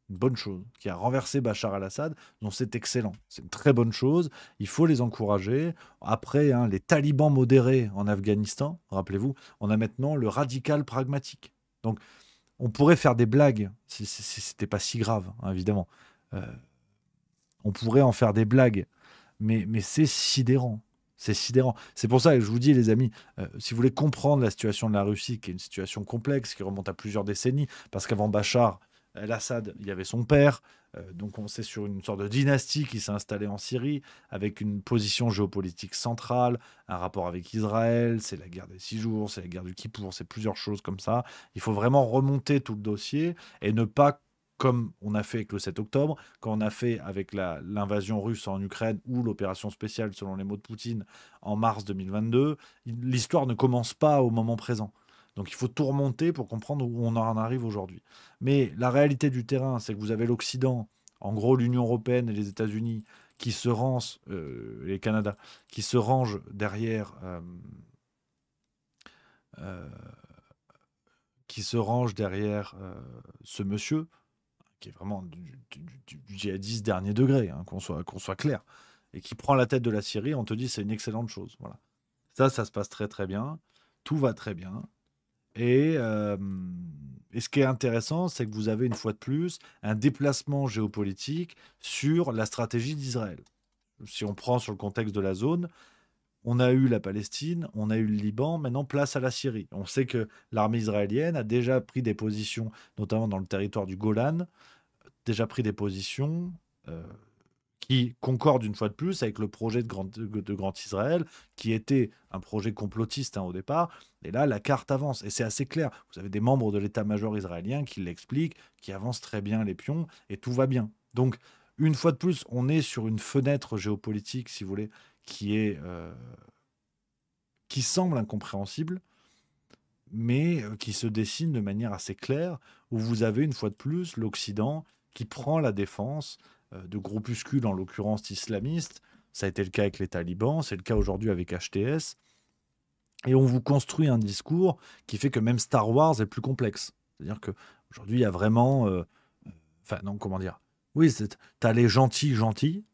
[SPEAKER 2] Une bonne chose. Qui a renversé Bachar al-Assad, donc c'est excellent. C'est une très bonne chose. Il faut les encourager. Après, les talibans modérés en Afghanistan, rappelez-vous, on a maintenant le radical pragmatique. Donc, on pourrait faire des blagues, si c'était pas si grave, évidemment. On pourrait en faire des blagues, mais c'est sidérant. C'est sidérant. C'est pour ça que je vous dis, les amis, si vous voulez comprendre la situation de la Russie, qui est une situation complexe, qui remonte à plusieurs décennies, parce qu'avant Bachar al-Assad, il y avait son père, donc on sait sur une sorte de dynastie qui s'est installée en Syrie, avec une position géopolitique centrale, un rapport avec Israël, c'est la guerre des 6 jours, c'est la guerre du Kippour, c'est plusieurs choses comme ça. Il faut vraiment remonter tout le dossier et ne pas, comme on a fait avec le 7 octobre, quand on a fait avec l'invasion russe en Ukraine ou l'opération spéciale, selon les mots de Poutine, en mars 2022, l'histoire ne commence pas au moment présent. Donc il faut tout remonter pour comprendre où on en arrive aujourd'hui. Mais la réalité du terrain, c'est que vous avez l'Occident, en gros l'Union européenne et les États-Unis, qui se rangent, et le Canada, qui se rangent derrière, ce monsieur, qui est vraiment du djihadiste dernier degré, qu'on soit clair, et qui prend la tête de la Syrie, on te dit c'est une excellente chose. Voilà. Ça se passe très très bien, tout va très bien. Et ce qui est intéressant, c'est que vous avez une fois de plus un déplacement géopolitique sur la stratégie d'Israël. Si on prend sur le contexte de la zone, on a eu la Palestine, on a eu le Liban, maintenant place à la Syrie. On sait que l'armée israélienne a déjà pris des positions, notamment dans le territoire du Golan, déjà pris des positions qui concorde une fois de plus avec le projet de Grand Israël, qui était un projet complotiste au départ. Et là, la carte avance. Et c'est assez clair. Vous avez des membres de l'état-major israélien qui l'expliquent, qui avancent très bien les pions, et tout va bien. Donc, une fois de plus, on est sur une fenêtre géopolitique, si vous voulez, qui semble incompréhensible, mais qui se dessine de manière assez claire, où vous avez une fois de plus l'Occident qui prend la défense de groupuscules, en l'occurrence islamistes. Ça a été le cas avec les talibans, c'est le cas aujourd'hui avec HTS. Et on vous construit un discours qui fait que même Star Wars est plus complexe. C'est-à-dire qu'aujourd'hui, il y a vraiment... Enfin, non, comment dire? Oui, t'as les gentils,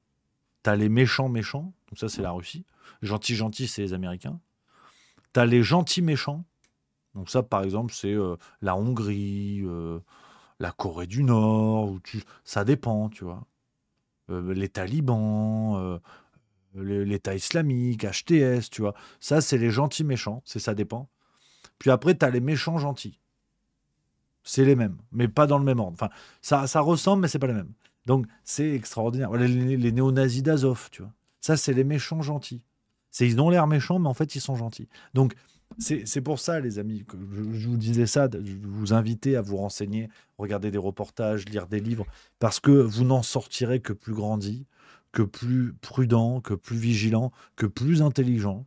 [SPEAKER 2] t'as les méchants, donc ça, c'est la Russie. Gentils, c'est les Américains. T'as les gentils méchants, donc ça, par exemple, c'est la Hongrie, la Corée du Nord, ça dépend, tu vois. Les talibans, l'État islamique, HTS, tu vois. Ça, c'est les gentils méchants, ça dépend. Puis après, tu as les méchants gentils. C'est les mêmes, mais pas dans le même ordre. Enfin, ça ressemble, mais c'est pas les mêmes. Donc, c'est extraordinaire. Voilà, les néo-nazis d'Azov, tu vois. Ça, c'est les méchants gentils. Ils ont l'air méchants, mais en fait, ils sont gentils. Donc, c'est pour ça, les amis, que je vous disais ça, je vous inviter à vous renseigner, regarder des reportages, lire des livres, parce que vous n'en sortirez que plus grandi, que plus prudent, que plus vigilant, que plus intelligent.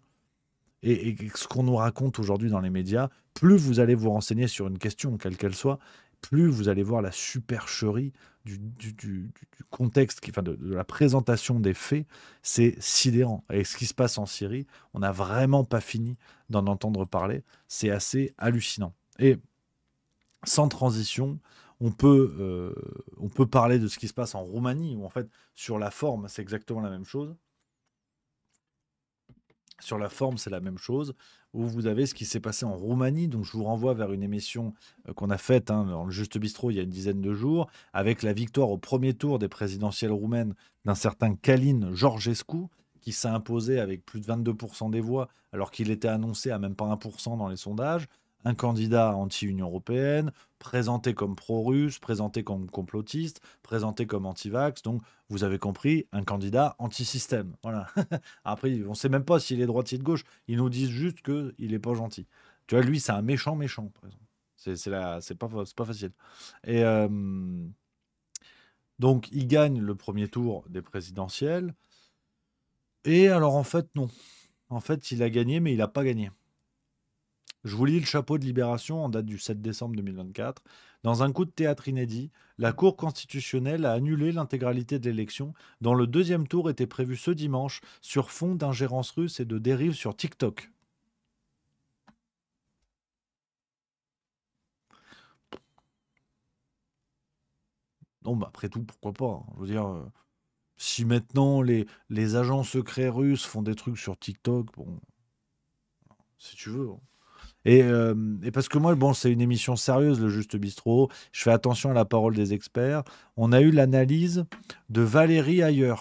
[SPEAKER 2] Et ce qu'on nous raconte aujourd'hui dans les médias, plus vous allez vous renseigner sur une question, quelle qu'elle soit, plus vous allez voir la supercherie du contexte, de la présentation des faits. C'est sidérant. Et ce qui se passe en Syrie, on n'a vraiment pas fini d'en entendre parler. C'est assez hallucinant. Et sans transition, on peut parler de ce qui se passe en Roumanie, où en fait, sur la forme, c'est exactement la même chose. Sur la forme, c'est la même chose, où vous avez ce qui s'est passé en Roumanie. Donc, je vous renvoie vers une émission qu'on a faite dans le Juste Bistrot il y a une dizaine de jours, avec la victoire au premier tour des présidentielles roumaines d'un certain Călin Georgescu, qui s'est imposé avec plus de 22% des voix, alors qu'il était annoncé à même pas 1% dans les sondages. Un candidat anti-Union européenne, présenté comme pro-russe, présenté comme complotiste, présenté comme anti-vax. Donc, vous avez compris, un candidat anti-système. Voilà. Après, on ne sait même pas s'il est droitier de gauche. Ils nous disent juste qu'il n'est pas gentil. Tu vois, lui, c'est un méchant, par exemple. C'est pas facile. Et donc, il gagne le premier tour des présidentielles. Et alors, en fait, non. En fait, il a gagné, mais il n'a pas gagné. Je vous lis le chapeau de Libération en date du 7 décembre 2024. Dans un coup de théâtre inédit, la Cour constitutionnelle a annulé l'intégralité de l'élection, dont le deuxième tour était prévu ce dimanche sur fond d'ingérence russe et de dérive sur TikTok. Non, après tout, pourquoi pas, hein. Je veux dire, si maintenant les agents secrets russes font des trucs sur TikTok, bon, si tu veux, hein. Et parce que moi, bon, c'est une émission sérieuse, le Juste Bistrot. Je fais attention à la parole des experts. On a eu l'analyse de Valérie Ayer.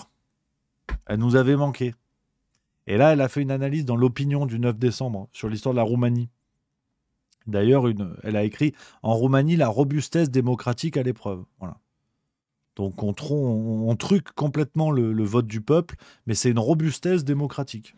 [SPEAKER 2] Elle nous avait manqué. Et là, elle a fait une analyse dans l'Opinion du 9 décembre sur l'histoire de la Roumanie. D'ailleurs, elle a écrit « En Roumanie, la robustesse démocratique à l'épreuve ». Voilà. Donc, on truque complètement le vote du peuple, mais c'est une robustesse démocratique.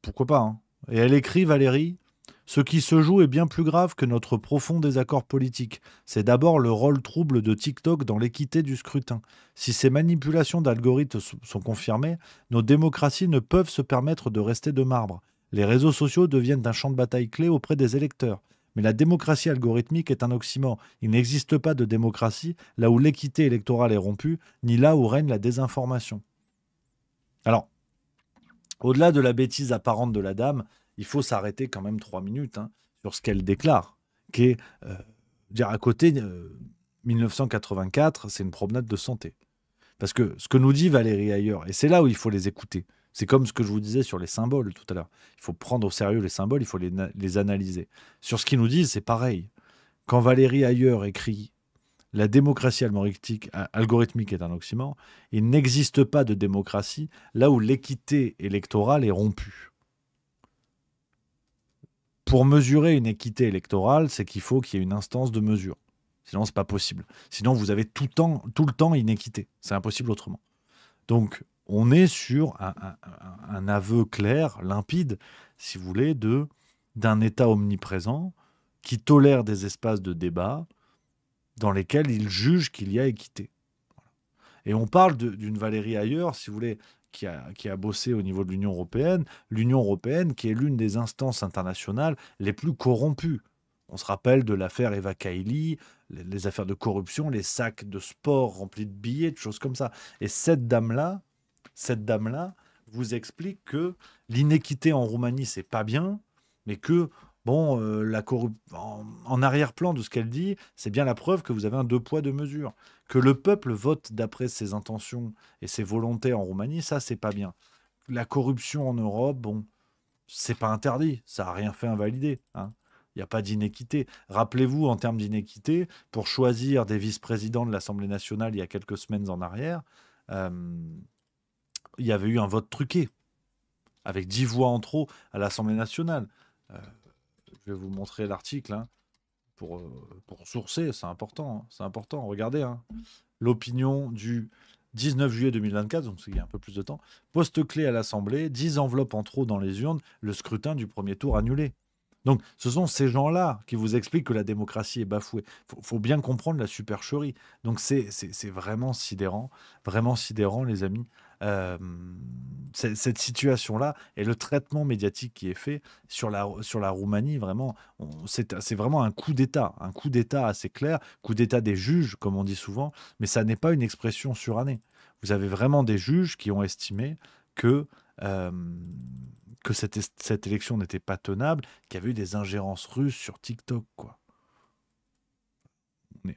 [SPEAKER 2] Pourquoi pas, hein. Et elle écrit, Valérie, « Ce qui se joue est bien plus grave que notre profond désaccord politique. C'est d'abord le rôle trouble de TikTok dans l'équité du scrutin. Si ces manipulations d'algorithmes sont confirmées, nos démocraties ne peuvent se permettre de rester de marbre. Les réseaux sociaux deviennent un champ de bataille clé auprès des électeurs. Mais la démocratie algorithmique est un oxymore. Il n'existe pas de démocratie là où l'équité électorale est rompue, ni là où règne la désinformation. » Alors, au-delà de la bêtise apparente de la dame, il faut s'arrêter quand même 3 minutes sur ce qu'elle déclare, qui est, à côté, 1984, c'est une promenade de santé. Parce que ce que nous dit Valérie Ayer, et c'est là où il faut les écouter, c'est comme ce que je vous disais sur les symboles tout à l'heure. Il faut prendre au sérieux les symboles, il faut les analyser. Sur ce qu'ils nous disent, c'est pareil. Quand Valérie Ayer écrit « La démocratie algorithmique est un oxymore », il n'existe pas de démocratie là où l'équité électorale est rompue. Pour mesurer une équité électorale, c'est qu'il faut qu'il y ait une instance de mesure. Sinon, ce n'est pas possible. Sinon, vous avez tout le temps inéquité. C'est impossible autrement. Donc, on est sur un aveu clair, limpide, si vous voulez, d'un État omniprésent qui tolère des espaces de débat dans lesquels il juge qu'il y a équité. Et on parle d'une Valérie Ayer, si vous voulez, qui a bossé au niveau de l'Union européenne. L'Union européenne qui est l'une des instances internationales les plus corrompues. On se rappelle de l'affaire Eva Kaili, les affaires de corruption, les sacs de sport remplis de billets, de choses comme ça. Et cette dame-là vous explique que l'inéquité en Roumanie, c'est pas bien, mais que, bon, en arrière-plan de ce qu'elle dit, c'est bien la preuve que vous avez un deux poids, deux mesures. Que le peuple vote d'après ses intentions et ses volontés en Roumanie, ça, c'est pas bien. La corruption en Europe, bon, c'est pas interdit, ça n'a rien fait invalider, hein. Il n'y a pas d'inéquité. Rappelez-vous, en termes d'inéquité, pour choisir des vice-présidents de l'Assemblée nationale il y a quelques semaines en arrière, il y avait eu un vote truqué, avec 10 voix en trop à l'Assemblée nationale. Je vais vous montrer l'article, hein, pour sourcer, c'est important. Hein, c'est important, regardez. Hein. L'opinion du 19 juillet 2024, donc il y a un peu plus de temps. Poste clé à l'Assemblée, 10 enveloppes en trop dans les urnes, le scrutin du premier tour annulé. Donc, ce sont ces gens-là qui vous expliquent que la démocratie est bafouée. Faut bien comprendre la supercherie. Donc, c'est vraiment sidérant, les amis. Cette situation-là et le traitement médiatique qui est fait sur la Roumanie, vraiment, c'est vraiment un coup d'État assez clair, coup d'État des juges, comme on dit souvent, mais ça n'est pas une expression surannée. Vous avez vraiment des juges qui ont estimé que cette élection n'était pas tenable, qu'il y avait eu des ingérences russes sur TikTok, quoi.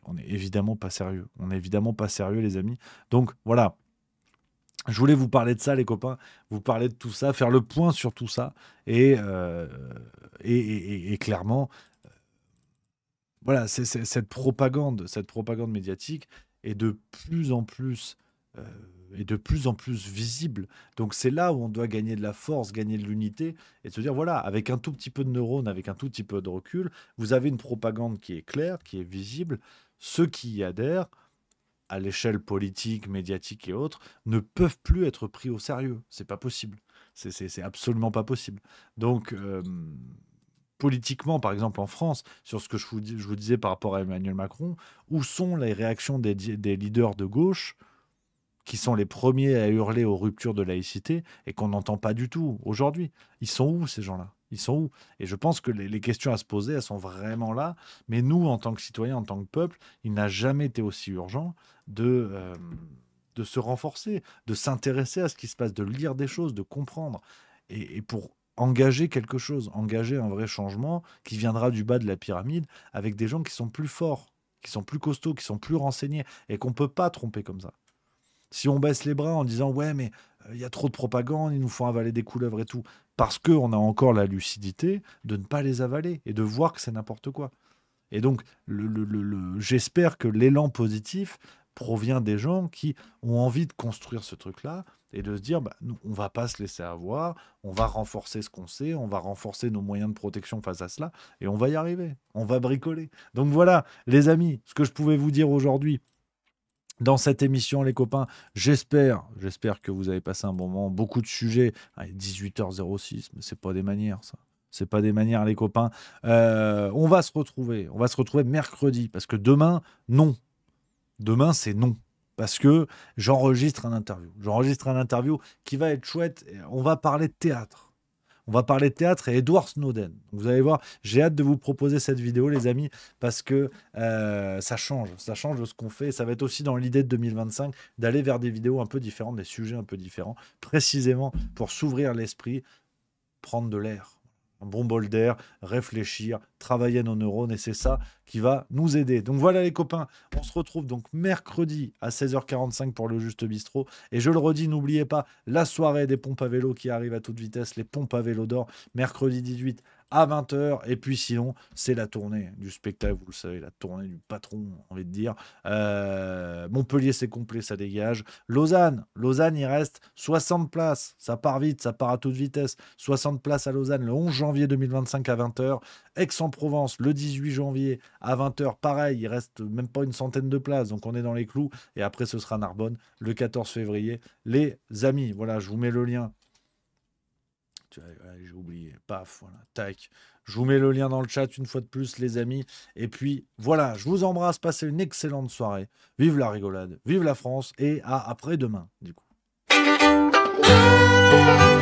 [SPEAKER 2] On est évidemment pas sérieux. On est évidemment pas sérieux, les amis. Donc, voilà. Je voulais vous parler de ça, les copains, vous parler de tout ça, faire le point sur tout ça. Et clairement, voilà, cette propagande médiatique est de plus en plus visible. Donc c'est là où on doit gagner de la force, gagner de l'unité, et se dire, voilà, avec un tout petit peu de neurones, avec un tout petit peu de recul, vous avez une propagande qui est claire, qui est visible. Ceux qui y adhèrent, à l'échelle politique, médiatique et autres, ne peuvent plus être pris au sérieux. C'est pas possible. C'est absolument pas possible. Donc, politiquement, par exemple en France, sur ce que je vous disais par rapport à Emmanuel Macron, où sont les réactions des leaders de gauche qui sont les premiers à hurler aux ruptures de laïcité et qu'on n'entend pas du tout aujourd'hui? Ils sont où, ces gens-là? Ils sont où? Et je pense que les questions à se poser, elles sont vraiment là. Mais nous, en tant que citoyens, en tant que peuple, il n'a jamais été aussi urgent de se renforcer, de s'intéresser à ce qui se passe, de lire des choses, de comprendre. Et pour engager quelque chose, engager un vrai changement qui viendra du bas de la pyramide avec des gens qui sont plus forts, qui sont plus costauds, qui sont plus renseignés et qu'on ne peut pas tromper comme ça. Si on baisse les bras en disant « ouais, mais il y a trop de propagande, ils nous font avaler des couleuvres et tout », parce qu'on a encore la lucidité de ne pas les avaler et de voir que c'est n'importe quoi. Et donc, j'espère que l'élan positif provient des gens qui ont envie de construire ce truc-là et de se dire, bah, nous, on ne va pas se laisser avoir, on va renforcer ce qu'on sait, on va renforcer nos moyens de protection face à cela, et on va y arriver, on va bricoler. Donc voilà, les amis, ce que je pouvais vous dire aujourd'hui, dans cette émission, les copains, j'espère que vous avez passé un bon moment. Beaucoup de sujets. 18h06, mais c'est pas des manières, ça. C'est pas des manières, les copains. On va se retrouver mercredi, parce que demain, non. Demain, c'est non. Parce que j'enregistre un interview. J'enregistre un interview qui va être chouette. On va parler de théâtre. On va parler de théâtre et Edward Snowden. Vous allez voir, j'ai hâte de vous proposer cette vidéo, les amis, parce que ça change de ce qu'on fait. Ça va être aussi dans l'idée de 2025 d'aller vers des vidéos un peu différentes, des sujets un peu différents, précisément pour s'ouvrir l'esprit, prendre de l'air. Un bon bol d'air, réfléchir, travailler nos neurones, et c'est ça qui va nous aider. Donc voilà, les copains, on se retrouve donc mercredi à 16h45 pour le Juste Bistrot. Et je le redis, n'oubliez pas la soirée des pompes à vélo qui arrive à toute vitesse, les pompes à vélo d'or, mercredi 18 à 20h. Et puis sinon, c'est la tournée du spectacle, vous le savez, la tournée du patron, envie de dire. Montpellier, c'est complet, ça dégage. Lausanne, il reste 60 places. Ça part vite, ça part à toute vitesse. 60 places à Lausanne le 11 janvier 2025 à 20h. Aix-en-Provence, le 18 janvier à 20h, pareil, il reste même pas une centaine de places, donc on est dans les clous. Et après, ce sera Narbonne, le 14 février. Les amis, voilà, je vous mets le lien. J'ai oublié, paf, voilà, tac. Je vous mets le lien dans le chat une fois de plus, les amis. Et puis, voilà, je vous embrasse, passez une excellente soirée. Vive la rigolade, vive la France, et à après-demain, du coup.
[SPEAKER 11] Thank you.